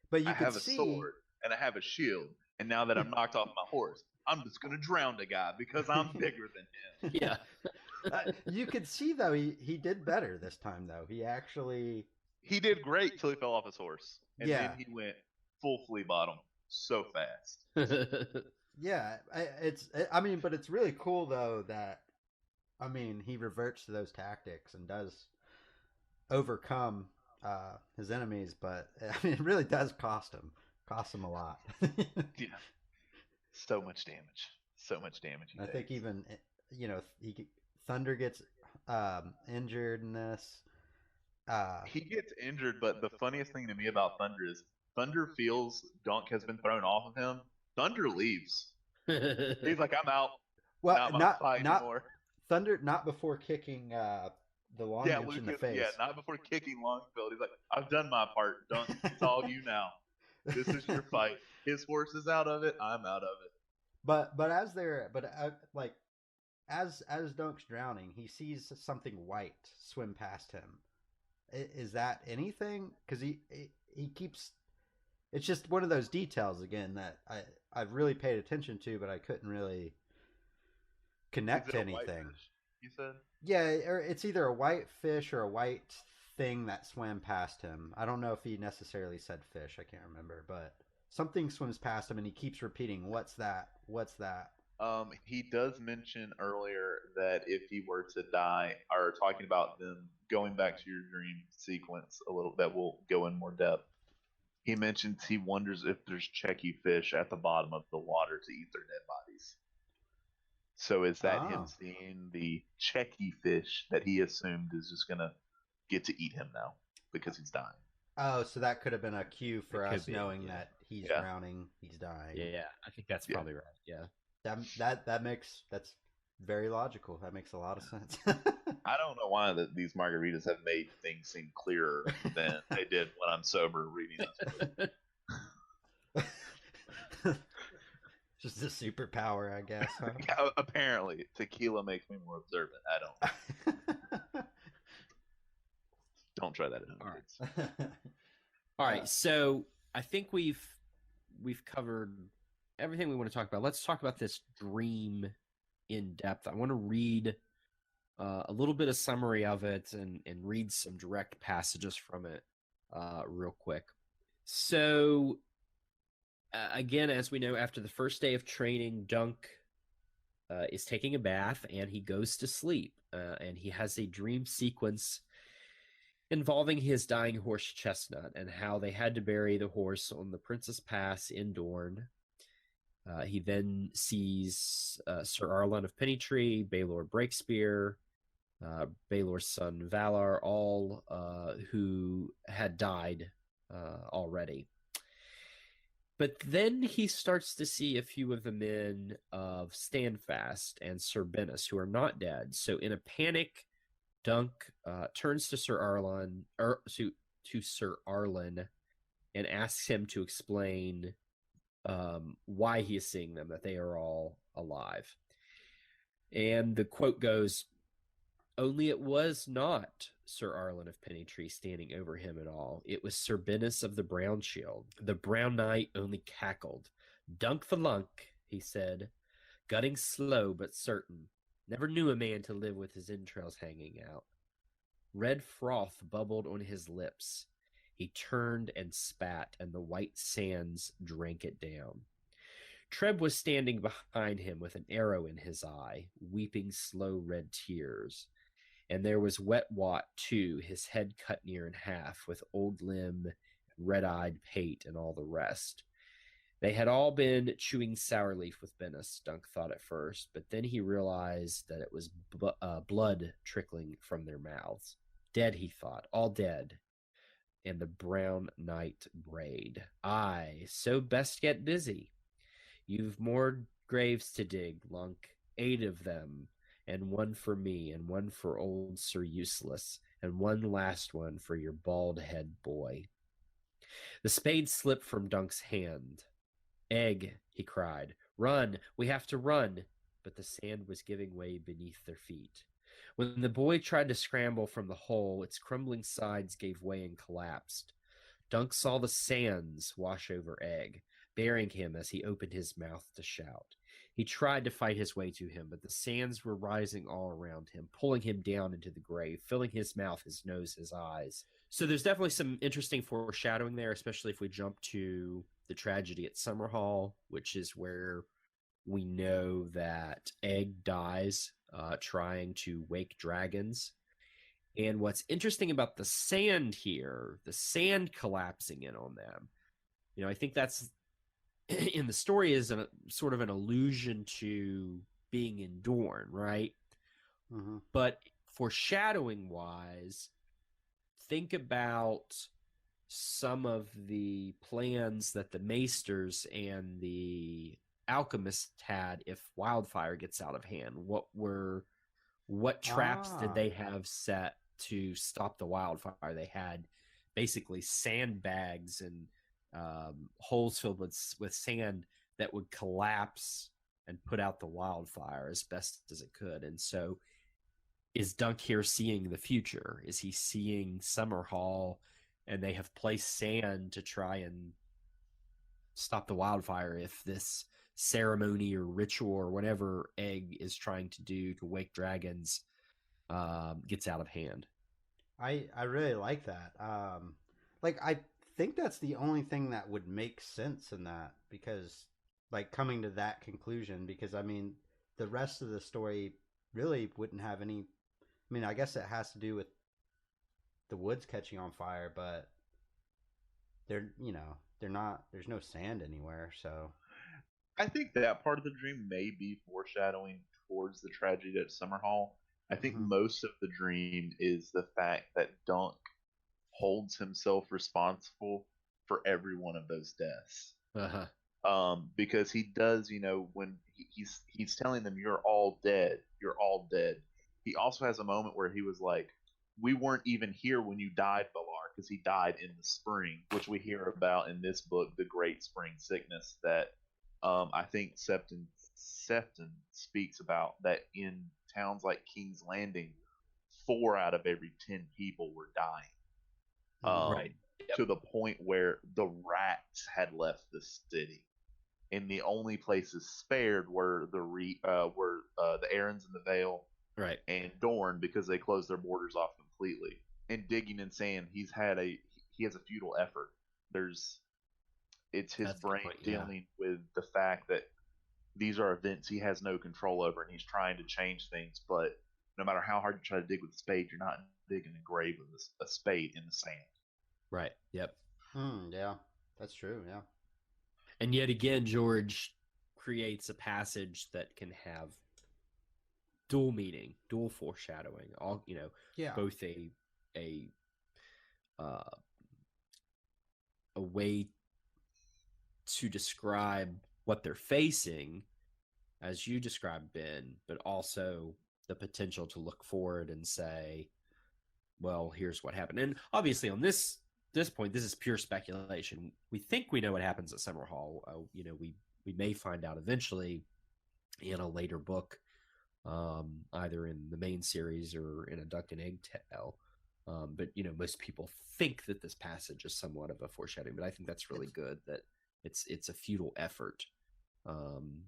But you have a sword and I have a shield, and now that I'm knocked off my horse, I'm just gonna drown the guy because I'm bigger than him. Yeah. You could see though he did better this time though. He did great till he fell off his horse, and Yeah. then he went full flea bottom so fast. Yeah, but it's really cool though that, he reverts to those tactics and does overcome his enemies, but it really does cost him a lot. Yeah, so much damage. I think even Thunder gets injured in this. He gets injured, but the funniest thing to me about Thunder is Thunder feels Dunk has been thrown off of him. Thunder leaves. He's like, I'm out. Well, not anymore. Thunder, not before kicking the long in the face. Yeah, not before kicking Longfield. He's like, I've done my part. Dunk, it's all you now. This is your fight. His horse is out of it. I'm out of it. But as Dunk's drowning, he sees something white swim past him. Is that anything? Because he keeps. It's just one of those details again that I've really paid attention to, but I couldn't really connect to anything. You said? Yeah, or it's either a white fish or a white thing that swam past him. I don't know if he necessarily said fish. I can't remember, but something swims past him, and he keeps repeating, "What's that? What's that?" He does mention earlier that if he were to die, or talking about them going back to your dream sequence a little, that will go in more depth. He mentions he wonders if there's checky fish at the bottom of the water to eat their dead bodies. So is that him seeing the checky fish that he assumed is just going to get to eat him now because he's dying? Oh, so that could have been a cue for us knowing that he's drowning, he's dying. Yeah, I think that's probably right. Yeah. That's very logical. That makes a lot of sense. I don't know why these margaritas have made things seem clearer than they did when I'm sober reading this. Just a superpower, I guess. Huh? Yeah, apparently, tequila makes me more observant. I don't. Don't try that at home. All right. So I think we've covered everything we want to talk about. Let's talk about this dream in depth. I want to read a little bit of summary of it and read some direct passages from it real quick. So again, as we know, after the first day of training, Dunk is taking a bath and he goes to sleep. And he has a dream sequence involving his dying horse Chestnut and how they had to bury the horse on the Princess Pass in Dorne. He then sees Sir Arlan of Pennytree, Baelor Breakspear, Baelor's son Valar, all who had died already. But then he starts to see a few of the men of Standfast and Sir Bennis who are not dead. So in a panic, Dunk turns to Sir Arlan, or to Sir Arlan, and asks him to explain why he is seeing them, that they are all alive. And the quote goes, "Only it was not Sir Arlan of Pennytree standing over him at all. It was Sir Bennis of the Brown Shield. The Brown Knight only cackled. Dunk the lunk, he said, gutting slow but certain. Never knew a man to live with his entrails hanging out. Red froth bubbled on his lips. He turned and spat, and the white sands drank it down. Treb was standing behind him with an arrow in his eye, weeping slow red tears. And there was Wet Wat, too, his head cut near in half, with old limb, red-eyed pate, and all the rest. They had all been chewing sour leaf with Bennis, Dunk thought at first, but then he realized that it was blood trickling from their mouths. Dead, he thought, all dead. And the brown night brayed. Aye, so best get busy. You've more graves to dig, Lunk, 8 of them, and one for me, and one for old Sir Useless, and one last one for your bald head boy. The spade slipped from Dunk's hand. Egg, he cried. Run, we have to run. But the sand was giving way beneath their feet. When the boy tried to scramble from the hole, its crumbling sides gave way and collapsed. Dunk saw the sands wash over Egg, burying him as he opened his mouth to shout. He tried to fight his way to him, but the sands were rising all around him, pulling him down into the grave, filling his mouth, his nose, his eyes. So there's definitely some interesting foreshadowing there, especially if we jump to the tragedy at Summerhall, which is where we know that Egg dies trying to wake dragons. And what's interesting about the sand here, the sand collapsing in on them, I think that's in the story is a sort of an allusion to being in Dorne, right? Mm-hmm. But foreshadowing wise, think about some of the plans that the maesters and the alchemists had if wildfire gets out of hand. What traps did they have set to stop the wildfire? They had basically sandbags and holes filled with sand that would collapse and put out the wildfire as best as it could. And so is Dunk here seeing the future? Is he seeing Summerhall and they have placed sand to try and stop the wildfire if this ceremony or ritual or whatever Egg is trying to do to wake dragons gets out of hand? I really like that. I think that's the only thing that would make sense in that, because coming to that conclusion, because the rest of the story really wouldn't have any. I guess it has to do with the woods catching on fire, but they're not. There's no sand anywhere, so. I think that part of the dream may be foreshadowing towards the tragedy at Summerhall. I think most of the dream is the fact that Dunk holds himself responsible for every one of those deaths. Because he does, when he's telling them, "You're all dead. You're all dead." He also has a moment where he was like, "We weren't even here when you died, Valar," because he died in the spring, which we hear about in this book, the Great Spring Sickness, that I think Septon speaks about, that in towns like King's Landing, 4 out of every 10 people were dying. Right. To the point where the rats had left the city, and the only places spared were the Arryns in the Vale, right, and Dorne, because they closed their borders off completely. And digging and sand, he has a futile effort. It's his brain dealing with the fact that these are events he has no control over, and he's trying to change things. But no matter how hard you try to dig with a spade, you're not digging a grave with a spade in the sand. Right. Yep. Yeah, that's true. Yeah. And yet again, George creates a passage that can have dual meaning, dual foreshadowing. All both a way to describe what they're facing, as you described, Ben, but also the potential to look forward and say, well, here's what happened. And obviously on this point, this is pure speculation. We think we know what happens at Summerhall. We may find out eventually in a later book, either in the main series or in a Dunk and Egg tale. But most people think that this passage is somewhat of a foreshadowing. But I think that's really good that it's a futile effort.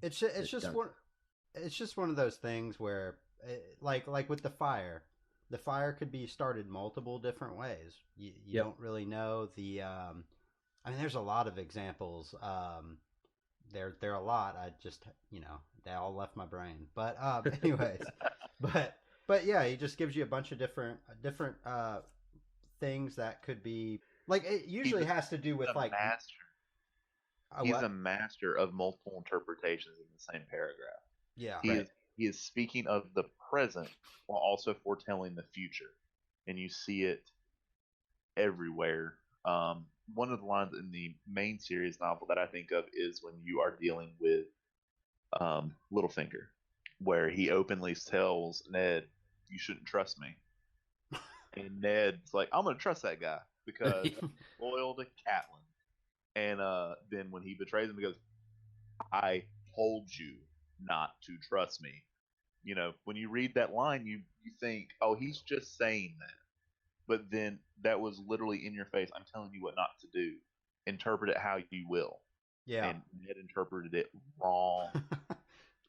It's just one of those things where, like with the fire, the fire could be started multiple different ways. You don't really know the. I mean, there's a lot of examples. There are a lot. I just they all left my brain. But anyways, but yeah, he just gives you a bunch of different things that could be like. It usually has to do with like master. He's a master of multiple interpretations in the same paragraph. Yeah, he is speaking of the present while also foretelling the future, and you see it everywhere. One of the lines in the main series novel that I think of is when you are dealing with Littlefinger, where he openly tells Ned, "You shouldn't trust me," and Ned's like, "I'm gonna trust that guy because he's loyal to Catelyn." And then when he betrays him, he goes, "I told you not to trust me." You know, when you read that line, you think, "Oh, he's just saying that." But then that was literally in your face. I'm telling you what not to do. Interpret it how you will. Yeah. And Ned interpreted it wrong.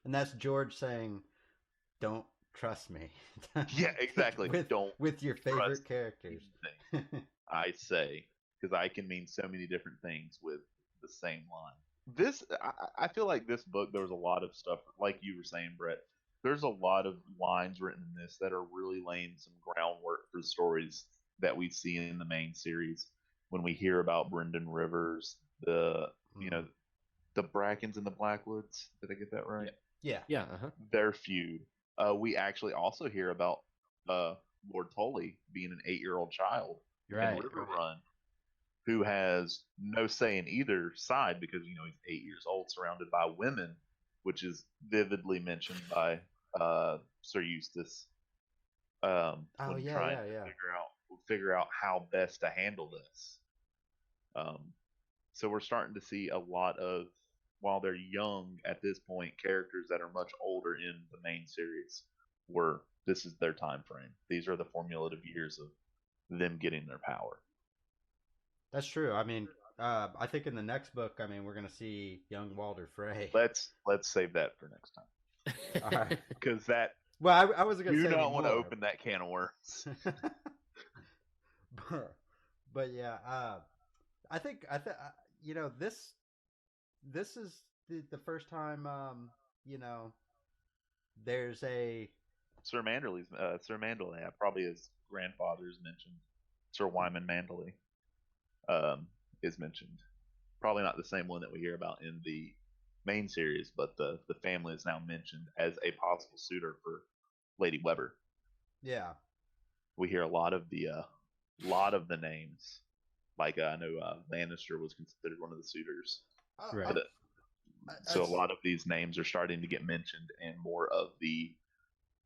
And that's George saying, "Don't trust me." Yeah, exactly. Don't with your favorite characters. I say, because I can mean so many different things with the same line. I feel like this book, there was a lot of stuff, like you were saying, Brett. There's a lot of lines written in this that are really laying some groundwork for stories that we see in the main series. When we hear about Brendan Rivers, the Brackens and the Blackwoods. Did I get that right? Yeah. Their feud. We actually also hear about Lord Tully being an 8-year-old child in River Run, who has no say in either side because he's 8 years old, surrounded by women, which is vividly mentioned by Sir Eustace. Trying to figure out how best to handle this. So we're starting to see a lot of, while they're young at this point, characters that are much older in the main series, where this is their time frame. These are the formulative years of them getting their power. That's true. I mean, I think in the next book, we're going to see young Walder Frey. Let's save that for next time. All right. Because that. Well, I wasn't going to say. You don't want to open that can of worms. But yeah, I think this is the first time there's a Sir Manderley, probably his grandfather's mentioned. Sir Wyman Manderley is mentioned. Probably not the same one that we hear about in the main series, but the family is now mentioned as a possible suitor for Lady Weber. Yeah, we hear a lot of the names. Like I know Lannister was considered one of the suitors. Right. So a lot of these names are starting to get mentioned, and more of the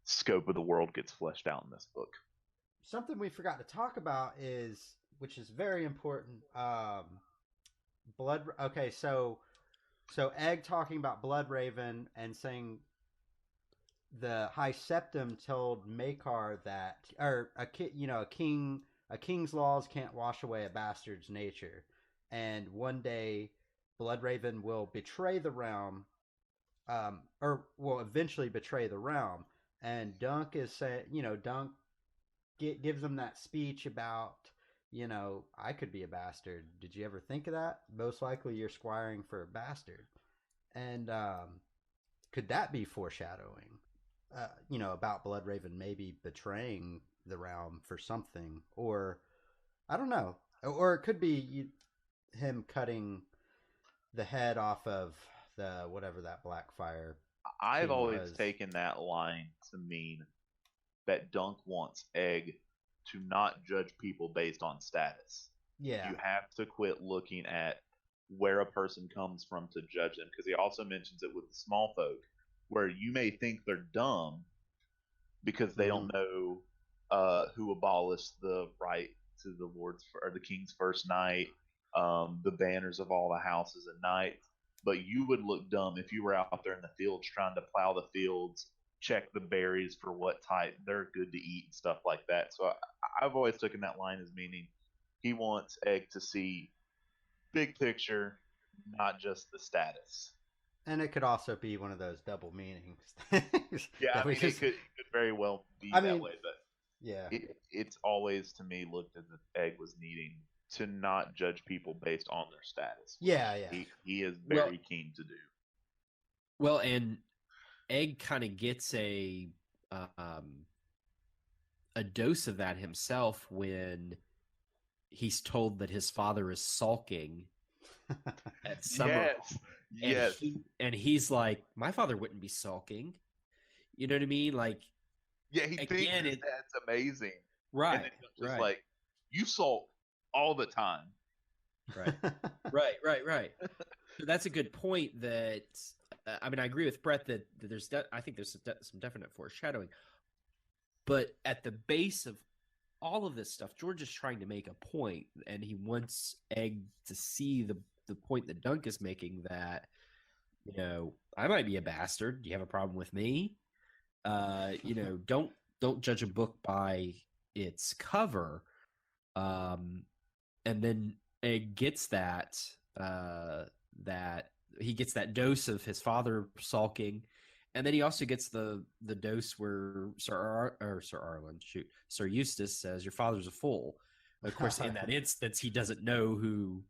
scope of the world gets fleshed out in this book. Something we forgot to talk about which is very important, Blood. Okay, so Egg talking about Bloodraven and saying the High Septim told Maekar that, or a king's laws can't wash away a bastard's nature, and one day Bloodraven will betray the realm, or will eventually betray the realm. And Dunk is saying, Dunk gives him that speech about, I could be a bastard. Did you ever think of that? Most likely you're squiring for a bastard. And could that be foreshadowing, about Bloodraven maybe betraying the realm for something? Or, I don't know. Or it could be him cutting the head off of whatever that Blackfire. I've always taken that line to mean that Dunk wants Egg to not judge people based on status. Yeah. You have to quit looking at where a person comes from to judge them, because he also mentions it with the small folk, where you may think they're dumb because they don't know who abolished the right to the the king's first night, the banners of all the houses at night. But you would look dumb if you were out there in the fields trying to plow the fields, check the berries for what type they're good to eat and stuff like that. So I've always taken that line as meaning he wants Egg to see big picture, not just the status. And it could also be one of those double meanings. Yeah, it could very well be that way. But Yeah. It's always to me looked as if Egg was needing to not judge people based on their status. Yeah, yeah. He is very keen to do. Well, and Egg kind of gets a dose of that himself when he's told that his father is sulking at summer. Yes. And he's like, my father wouldn't be sulking. You know what I mean? Like, yeah, he thinks that's amazing. Right. And it's just like, you sulk all the time. Right. right. So that's a good point. That I mean, I agree with Brett that I think there's some definite foreshadowing. But at the base of all of this stuff, George is trying to make a point, and he wants Egg to see the point that Dunk is making, that, you know, I might be a bastard. Do you have a problem with me? You know, don't judge a book by its cover. And then Egg gets that he gets that dose of his father sulking, and then he also gets the dose where Sir Eustace says, your father's a fool. Of course, in that instance, he doesn't know who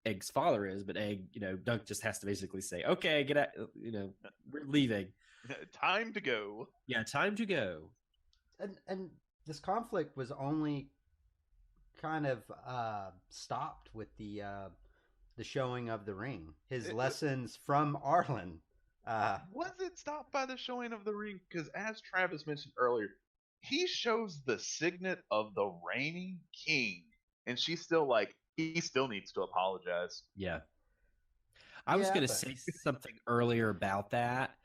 Egg's father is, but Egg, you know, Dunk just has to basically say, okay, get out, you know, we're leaving. Time to go. Yeah, time to go. And this conflict was only kind of stopped with the showing of the ring. His lessons from Arlen. Was it stopped by the showing of the ring? Because as Travis mentioned earlier, he shows the signet of the reigning king, and she's still like, he still needs to apologize. Yeah. I was going to say something earlier about that,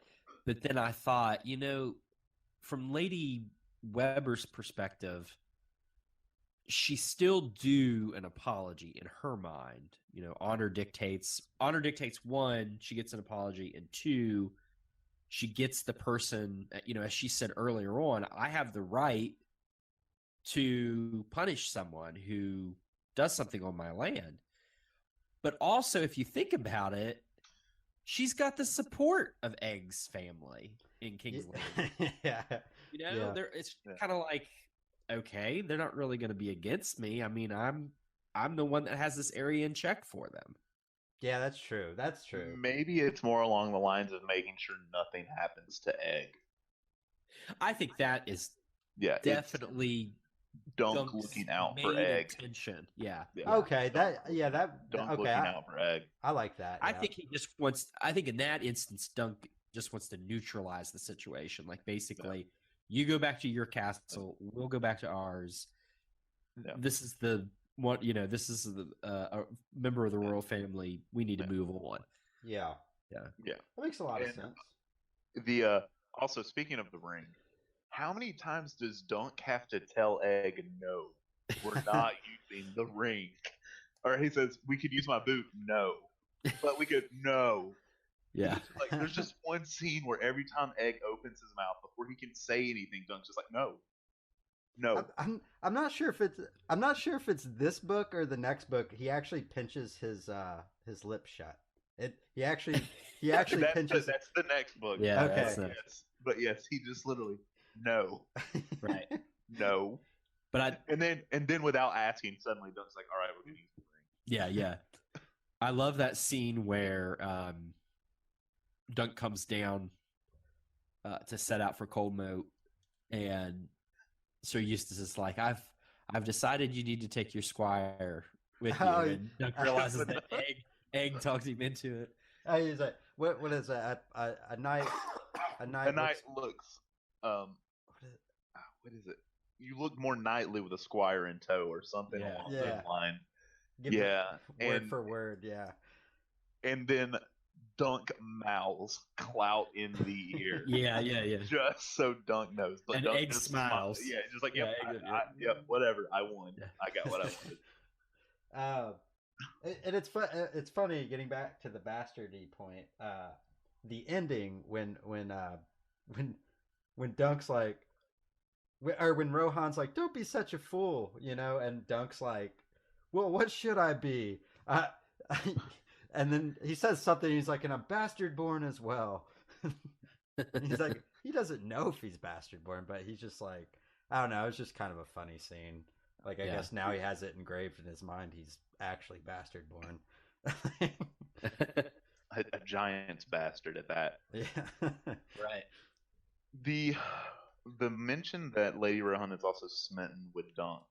but then I thought, you know, from Lady Weber's perspective, she still due an apology in her mind. You know, honor dictates, one, she gets an apology, and two, she gets the person, you know, as she said earlier on, I have the right to punish someone who does something on my land. But also, if you think about it, she's got the support of Egg's family in King's Landing. Yeah. You know, it's kind of like, okay, they're not really going to be against me. I mean, I'm the one that has this area in check for them. Yeah, that's true. That's true. Maybe it's more along the lines of making sure nothing happens to Egg. I think that is definitely Dunk looking out for Egg. Intention. Yeah. Okay. Dunk looking out for Egg. I like that. I think he just wants. I think in that instance, Dunk just wants to neutralize the situation. Like, basically, you go back to your castle, we'll go back to ours. Yeah. This is the what, you know. This is a member of the royal family. We need to move on. Yeah. That makes a lot of sense. Also, speaking of the ring, how many times does Dunk have to tell Egg, no, we're not using the ring? Or he says, we could use my boot, no. But we could, no. Yeah. Like, there's just one scene where every time Egg opens his mouth, before he can say anything, Dunk's just like, no. I'm not sure if it's this book or the next book. He actually pinches his lip shut. He actually pinches. That's the next book. Yeah. Okay. Yes. But yes, he just literally, no. Right. No. But and then without asking, suddenly Dunk's like, all right, we're gonna use the ring. Yeah. I love that scene where Dunk comes down to set out for Cold Moat, and Sir Eustace is like, I've decided you need to take your squire with you. And Dunk realizes that Egg talks him into it. He's like, what is that? A night looks what is it? You look more knightly with a squire in tow, or something along that line. Word for word, yeah. And then Dunk mouths clout in the ear. Yeah. Just so Dunk knows. But and Dunk Egg smiles. Yeah, just like, whatever, I won. I got what I wanted. And it's funny, getting back to the bastardy point. The ending when Dunk's like, or when Rohan's like, don't be such a fool, you know, and Dunk's like, well, what should I be? And then he says something. He's like, and I'm bastard born as well. He's like, he doesn't know if he's bastard born, but he's just like, I don't know. It was just kind of a funny scene. Like, I guess now he has it engraved in his mind. He's actually bastard born. A giant's bastard at that. Yeah. Right. The mention that Lady Rohan is also smitten with Dunk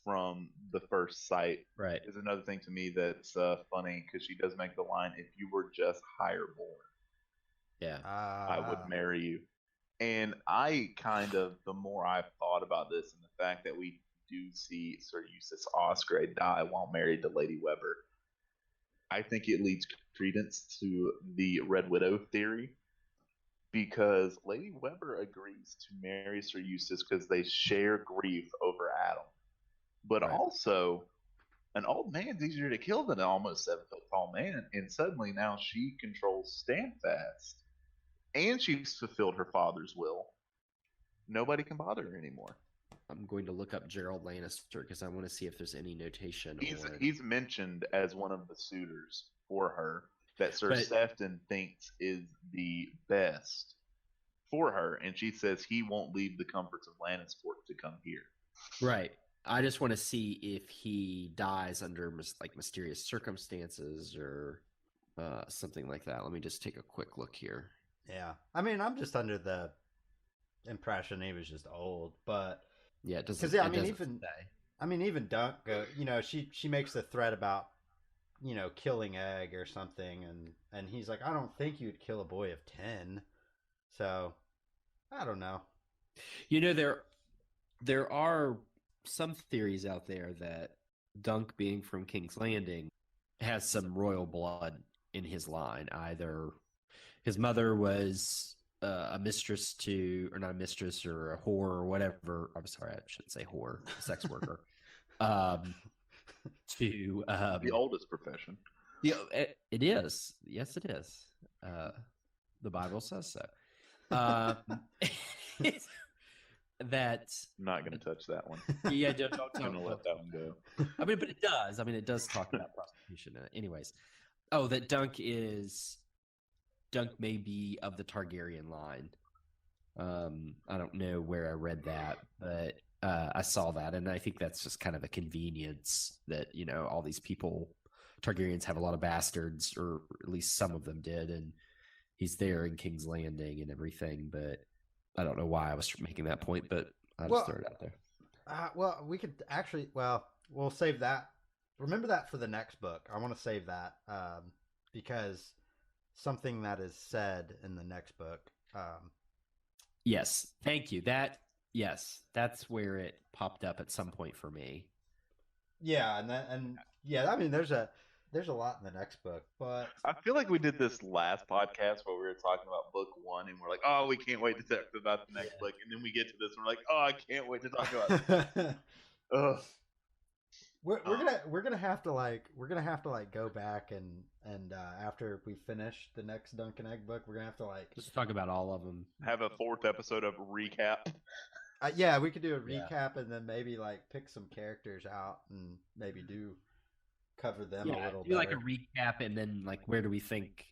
from the first sight is another thing to me that's funny, because she does make the line, "If you were just higher born, I would marry you." And I kind of, the more I've thought about this, and the fact that we do see Sir Eustace Osgrey die while married to Lady Weber, I think it leads credence to the Red Widow theory, because Lady Weber agrees to marry Sir Eustace because they share grief over Adam. But also, an old man's easier to kill than an almost 7 foot tall man, and suddenly now she controls Standfast, and she's fulfilled her father's will. Nobody can bother her anymore. I'm going to look up Gerald Lannister because I want to see if there's any notation. He's mentioned as one of the suitors for her that Sir Sefton thinks is the best for her, and she says he won't leave the comforts of Lannisport to come here. Right. I just want to see if he dies under mysterious circumstances or something like that. Let me just take a quick look here. Yeah. I mean, I'm just under the impression he was just old, but yeah, it doesn't. Because even Dunk, she makes the threat about killing Egg or something, and he's like, I don't think you'd kill a boy of 10. So I don't know. There are some theories out there that Dunk, being from King's Landing, has some royal blood in his line. Either his mother was a mistress to, or not a mistress, or a whore or whatever. I'm sorry, I shouldn't say whore, a sex worker. To the oldest profession. It is. Yes, it is. The Bible says so. That I'm not going to touch that one. Yeah, don't I'm going to let that one go. But it does. It does talk about prostitution. Anyways, that Dunk may be of the Targaryen line. I don't know where I read that, but I saw that, and I think that's just kind of a convenience that all these people, Targaryens, have a lot of bastards, or at least some of them did, and he's there in King's Landing and everything. But I don't know why I was making that point, but I just throw it out there. We could actually. We'll save that. Remember that for the next book. I want to save that because something that is said in the next book. Yes, thank you. That's where it popped up at some point for me. Yeah, there's a lot in the next book, but I feel like we did this last podcast where we were talking about book 1, and we're like, oh, we can't wait to talk about the next book, and then we get to this, and we're like, oh, I can't wait to talk about it. Ugh. We're gonna have to go back and after we finish the next Dunk and Egg book, we're gonna have to just talk about all of them. Have a 4th episode of recap. Yeah, we could do a recap and then maybe pick some characters out and maybe cover them a little bit. Do a recap and then where do we think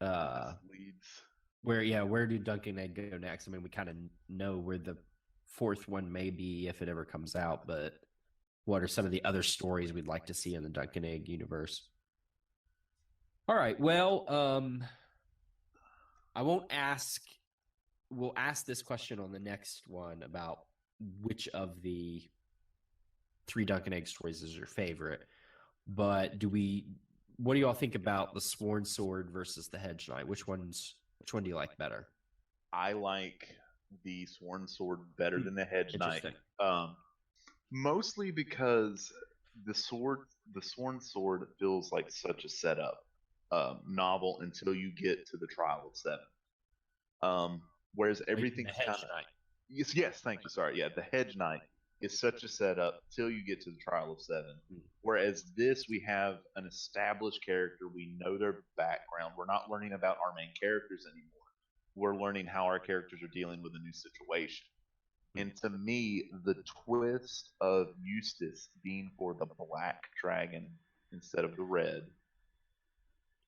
leads? Where do Dunk and Egg go next? We kind of know where the 4th one may be if it ever comes out, but what are some of the other stories we'd like to see in the Dunk and Egg universe? All right. Well, I won't ask. We'll ask this question on the next one about which of the 3 Dunk and Egg stories is your favorite. But what do y'all think about the Sworn Sword versus the Hedge Knight? Which one do you like better? I like the Sworn Sword better than the Hedge Knight. Mostly because the Sworn Sword feels like such a setup novel until you get to the Trial of 7. Whereas everything's kind of yes, thank you. Sorry, yeah, the Hedge Knight is such a setup till you get to the Trial of 7. Whereas this, we have an established character, we know their background. We're not learning about our main characters anymore. We're learning how our characters are dealing with a new situation. And to me, the twist of Eustace being for the black dragon instead of the red,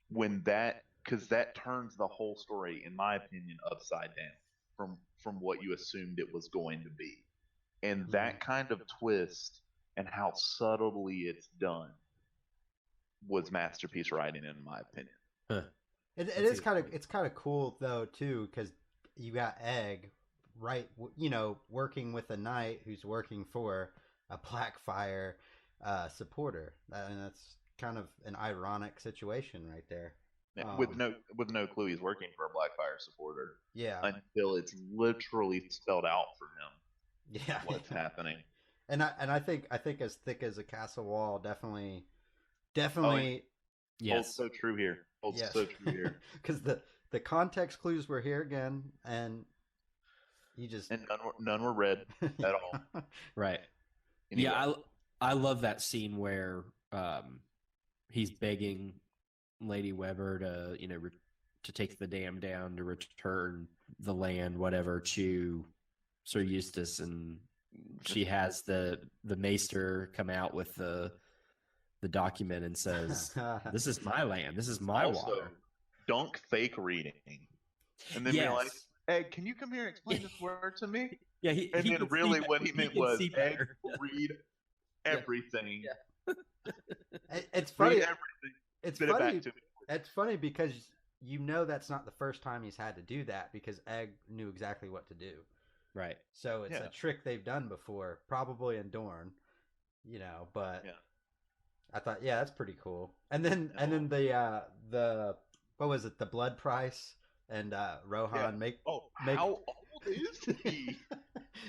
because that turns the whole story, in my opinion, upside down. from what you assumed it was going to be. And that kind of twist and how subtly it's done was masterpiece writing, in my opinion. Huh. It is kind of cool though too, because you got Egg, right? Working with a knight who's working for a Blackfire supporter, and that's kind of an ironic situation right there. With no clue he's working for a Blackfire supporter. Yeah. Until it's literally spelled out for him. Yeah. What's happening. And I think As Thick as a Castle Wall definitely. Yes. Holds so true here. So true here. Because the context clues were here again, and you just and none were read at all. Right. Anyway. Yeah, I love that scene where he's begging Lady Weber to to take the dam down, to return the land, whatever, to Sir Eustace, and she has the maester come out with the document and says, "This is my land. This is my water." Dunk fake reading, and then be like, "Egg, can you come here and explain this word to me?" Yeah, then really what he meant was, "Egg, read everything." Yeah. It's funny. Read everything. It's Spit funny. it back to me. It's funny because that's not the first time he's had to do that, because Egg knew exactly what to do. Right. So it's a trick they've done before, probably in Dorne, but I thought, that's pretty cool. And then the what was it? The blood price, and Rohan how old is he?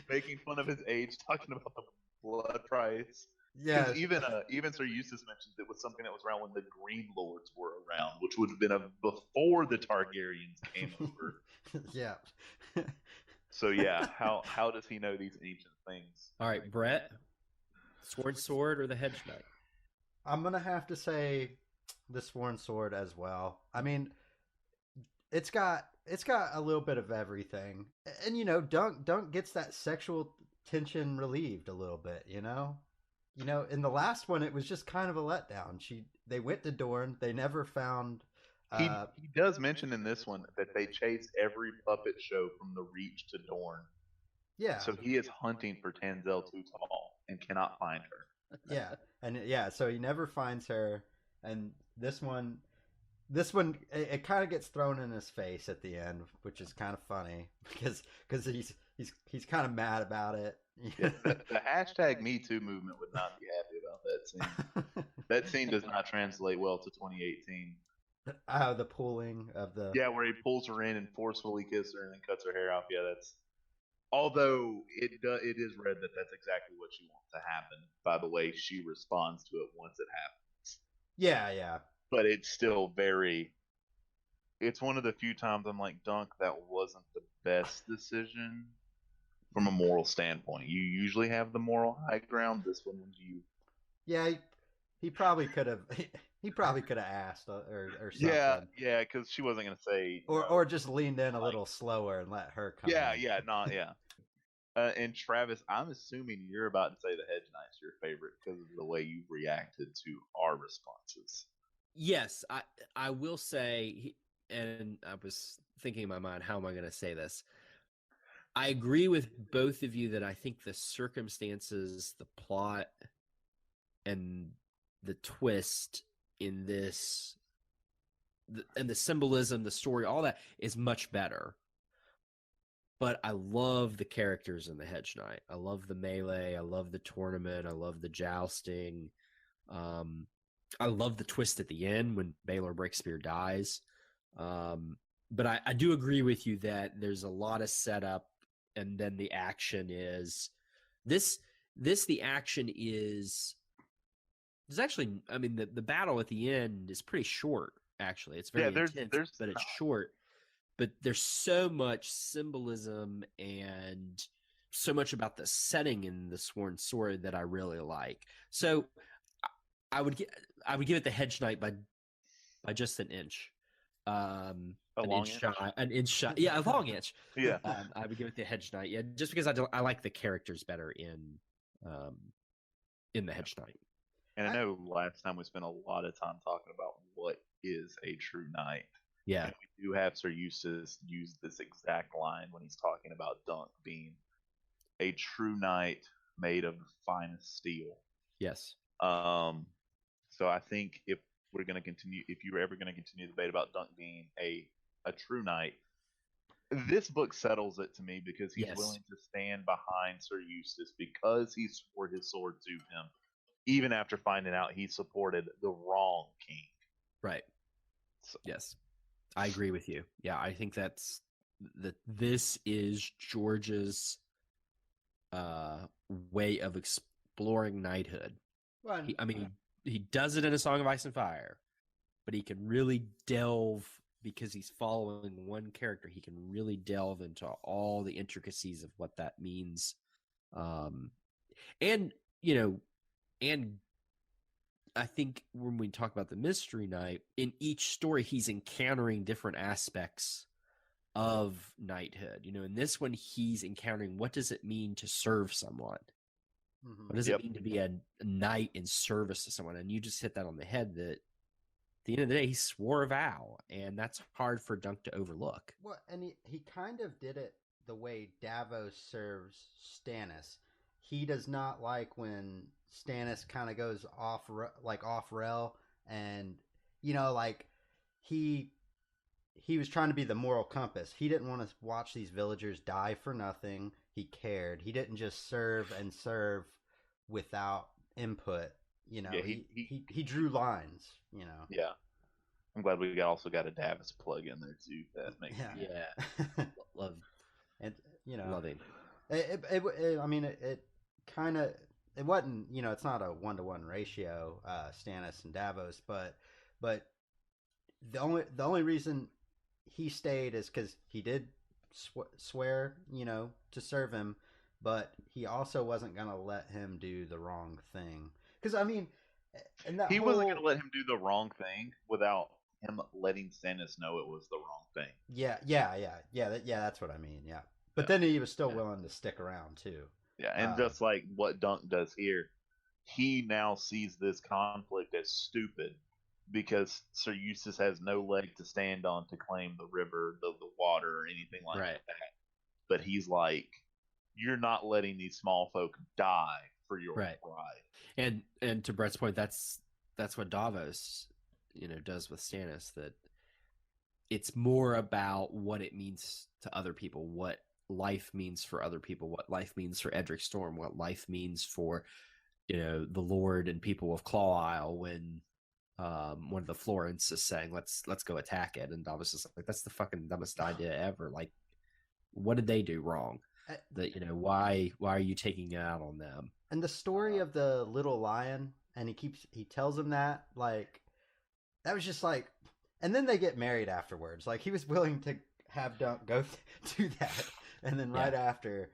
Making fun of his age, talking about the blood price. Yeah. Even Sir Eustace mentions it was something that was around when the Green Lords were around, which would have been before the Targaryens came over. Yeah. So how does he know these ancient things? All right, Brett, sword or the hedge knight? I'm gonna have to say the Sworn Sword as well. I mean, it's got a little bit of everything, and Dunk gets that sexual tension relieved a little bit. In the last one, it was just kind of a letdown. They went to Dorne. They never found. He does mention in this one that they chased every puppet show from the Reach to Dorne. Yeah. So he is hunting for Tanzel Too Tall and cannot find her. Yeah, and so he never finds her, and this one, it kind of gets thrown in his face at the end, which is kind of funny because he's kind of mad about it. Yeah, the hashtag Me Too movement would not be happy about that scene. That scene does not translate well to 2018. The pulling of the where he pulls her in and forcefully kisses her and then cuts her hair off. Yeah, that's. Although it is read that that's exactly what she wants to happen. By the way, she responds to it once it happens. Yeah. But it's still very. It's one of the few times I'm like, Dunk, that wasn't the best decision from a moral standpoint. You usually have the moral high ground. This one was you. Yeah, he probably could have. He probably could have asked or something. Yeah, because she wasn't gonna say. Or just leaned in a little slower and let her come. And Travis, I'm assuming you're about to say the Hedge Knight's your favorite because of the way you reacted to our responses. Yes, I will say, and I was thinking in my mind, how am I going to say this? I agree with both of you that I think the circumstances, the plot, and the twist in this, and the symbolism, the story, all that is much better. But I love the characters in the Hedge Knight. I love the melee. I love the tournament. I love the jousting. I love the twist at the end when Baelor Breakspear dies. But I do agree with you that there's a lot of setup, and then the action is this. The action is. There's actually, I mean, the battle at the end is pretty short. Actually, it's very intense, but it's short. But there's so much symbolism and so much about the setting in the Sworn Sword that I really like. So I would give it the Hedge Knight by just an inch. An inch shot. Yeah, a long inch. Yeah. I would give it the Hedge Knight. Yeah, just because I like the characters better in the Hedge Knight. And I know last time we spent a lot of time talking about what is a true knight. Yeah. And we do have Sir Eustace use this exact line when he's talking about Dunk being a true knight made of the finest steel. Yes. So I think if we're going to continue, if you were ever going to continue the debate about Dunk being a true knight, this book settles it to me because he's willing to stand behind Sir Eustace because he swore his sword to him, even after finding out he supported the wrong king. Right. So. Yes, I agree with you. Yeah, I think this is George's way of exploring knighthood. Well, he does it in A Song of Ice and Fire, but he can really delve, because he's following one character, he can really delve into all the intricacies of what that means. And I think when we talk about the Mystery Knight, in each story, he's encountering different aspects of knighthood. In this one, he's encountering, what does it mean to serve someone? What does it mean to be a knight in service to someone? And you just hit that on the head, that at the end of the day, he swore a vow, and that's hard for Dunk to overlook. Well, and he kind of did it the way Davos serves Stannis. He does not like when Stannis kind of goes off rail, and he was trying to be the moral compass. He didn't want to watch these villagers die for nothing. He cared. He didn't just serve without input. He drew lines. Yeah. I'm glad we also got a Davos plug in there too. That makes love, and loving. It kind of, it wasn't, it's not a 1-to-1 ratio, Stannis and Davos, but the only reason he stayed is because he did swear, to serve him, but he also wasn't gonna let him do the wrong thing. Because he wasn't gonna let him do the wrong thing without him letting Stannis know it was the wrong thing. Yeah. That's what I mean. Yeah, but then he was still willing to stick around too. Yeah, and just like what Dunk does here, he now sees this conflict as stupid because Sir Eustace has no leg to stand on to claim the river, the water, or anything like that. But he's like, you're not letting these small folk die for your pride. And to Brett's point, that's what Davos, does with Stannis. That it's more about what it means to other people, what life means for other people, what life means for Edric Storm, what life means for the Lord and people of Claw Isle when one of the Florents is saying let's go attack it, and Davos is like, that's the fucking dumbest idea ever. Like, what did they do wrong? That why are you taking it out on them? And the story of the little lion, and he tells him that, like, that was just like, and then they get married afterwards. Like, he was willing to have Dunk go do that. And then after...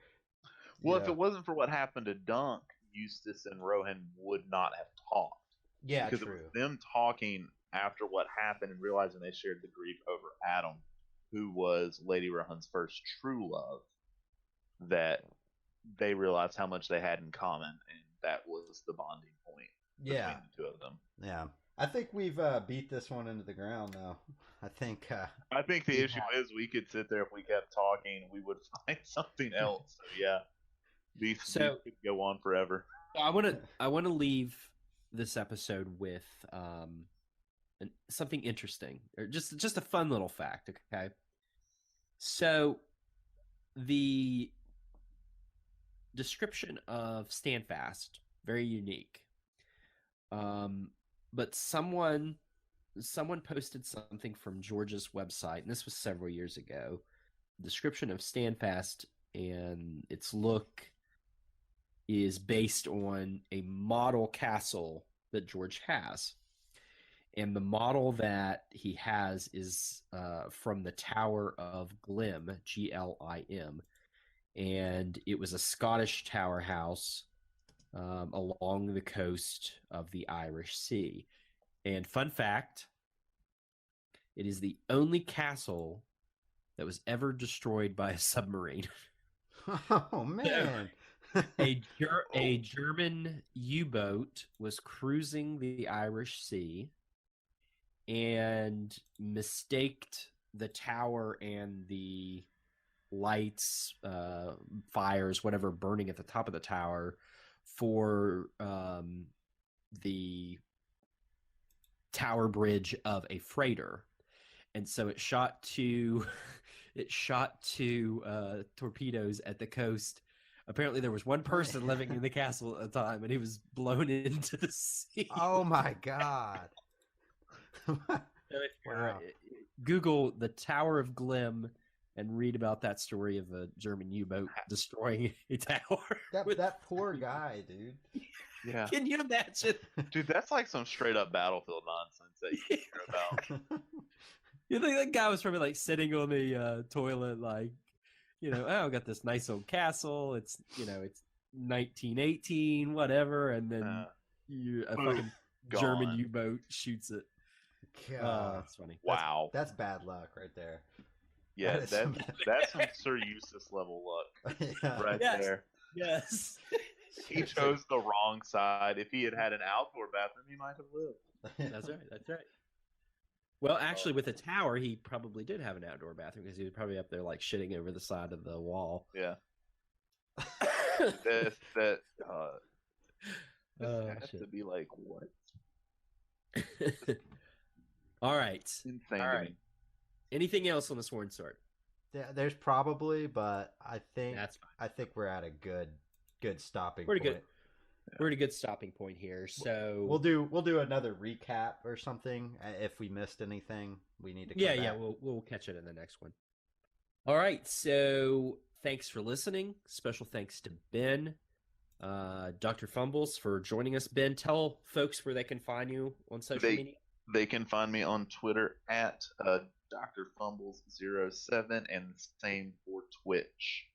Well, if it wasn't for what happened to Dunk, Eustace and Rohan would not have talked. Yeah, because true. It was them talking after what happened and realizing they shared the grief over Adam, who was Lady Rohan's first true love, that they realized how much they had in common, and that was the bonding point between the two of them. Yeah. I think we've beat this one into the ground now. I think the issue is we could sit there, if we kept talking, we would find something else. These could go on forever. I want to leave this episode with something interesting, or just a fun little fact. Okay, so the description of Standfast, very unique. But someone posted something from George's website, and this was several years ago. Description of Standfast, and its look is based on a model castle that George has. And the model that he has is from the Tower of Glim, Glim. And it was a Scottish tower house along the coast of the Irish Sea. And fun fact, it is the only castle that was ever destroyed by a submarine. Oh, man. A German U-boat was cruising the Irish Sea, and mistaked the tower and the lights, fires, whatever, burning at the top of the tower for the tower bridge of a freighter. And so it shot two torpedoes at the coast. Apparently there was one person living in the castle at the time, and he was blown into the sea. Oh my God. Wow. Google the Tower of Glim and read about that story of a German U-boat destroying a tower. That poor guy, dude. Yeah. Can you imagine? Dude, that's like some straight up battlefield nonsense that you hear about. You think that guy was probably like sitting on the toilet, like, I got this nice old castle. It's 1918, whatever, and then a fucking gone. German U-boat shoots it. God. That's funny. Wow. That's bad luck right there. Yeah, That is that's some Sir Eustace level luck Yeah. right Yes. there. Yes. He chose the wrong side. If he had had an outdoor bathroom, he might have lived. That's right. That's right. Well, actually, with the tower, he probably did have an outdoor bathroom because he was probably up there like shitting over the side of the wall. Yeah. That has to be like what? All right. Insane. All right. Anything else on the sworn sword? Yeah, there's probably, but I think That's fine. I think we're at a good stopping Pretty point. good. We're at a good stopping point here. So We'll do another recap or something if we missed anything. We need to come back. we'll catch it in the next one. All right, so thanks for listening. Special thanks to Ben, Doctorfumblez, for joining us. Ben, tell folks where they can find you on social media. They can find me on Twitter at Doctorfumblez07 and the same for Twitch.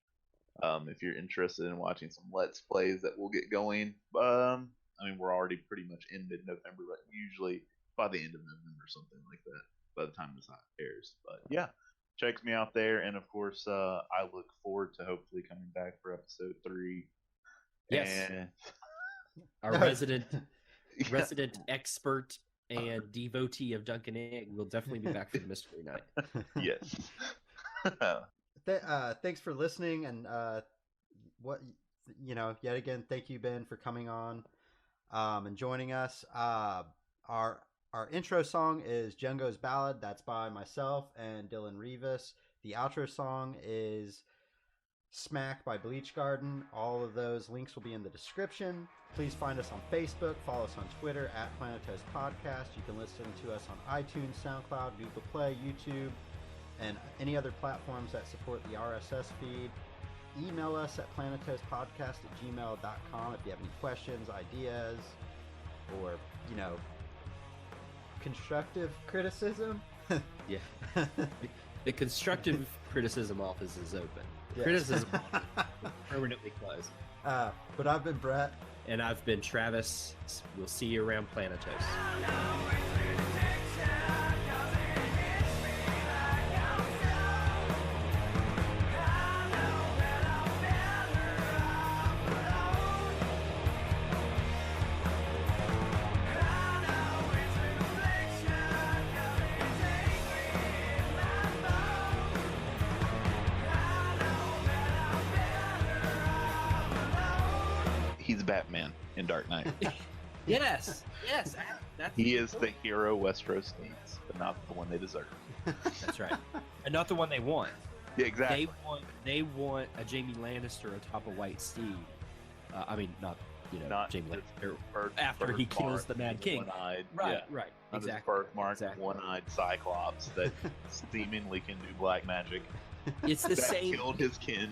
If you're interested in watching some Let's Plays that will get going, I mean, we're already pretty much in mid-November, but usually by the end of November, something like that, by the time this airs. But yeah, check me out there, and of course, I look forward to hopefully coming back for episode 3. Yes. And... Our resident expert and devotee of Dunk and Egg will definitely be back for the mystery night. Yes. Thanks for listening, and yet again, thank you, Ben, for coming on and joining us. Our intro song is Django's Ballad. That's by myself and Dylan Rivas. The outro song is Smack by Bleach Garden. All of those links will be in the description. Please find us on Facebook, follow us on Twitter at Planetos Podcast. You can listen to us on iTunes, Soundcloud, Googleplay, YouTube, and any other platforms that support the RSS feed. Email us at planetospodcast@gmail.com if you have any questions, ideas, or, constructive criticism. Yeah. The constructive criticism office is open. Yes. Criticism office is permanently closed. But I've been Brett. And I've been Travis. We'll see you around Planetos. He's Batman in Dark Knight. Yes. He is the hero Westeros needs, but not the one they deserve. That's right. And not the one they want. Yeah, exactly. They want a Jaime Lannister atop a white steed. Not Jaime Lannister. After he kills the Mad King. One-eyed, Right. Under his Exactly. birthmark, Exactly. one-eyed Cyclops that seemingly can do black magic. It's the that same. killed his kin.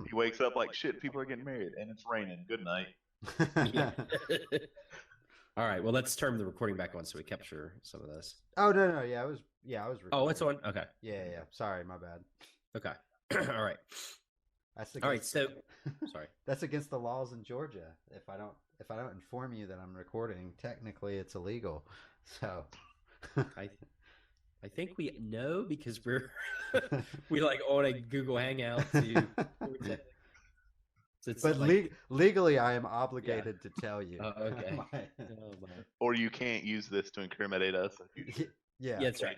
He wakes up like, shit, people are getting married, and it's raining. Good night. Yeah. All right. Well, let's turn the recording back on so we capture some of this. Oh no, I was recording. Oh, it's on. Okay. Yeah. Sorry, my bad. Okay. All right. All right. So, sorry. That's against the laws in Georgia. If I don't inform you that I'm recording, technically it's illegal. So, I think we know because we like on a Google Hangout to. But legally, I am obligated to tell you. Oh, okay. Or you can't use this to incriminate us. Yeah. That's right.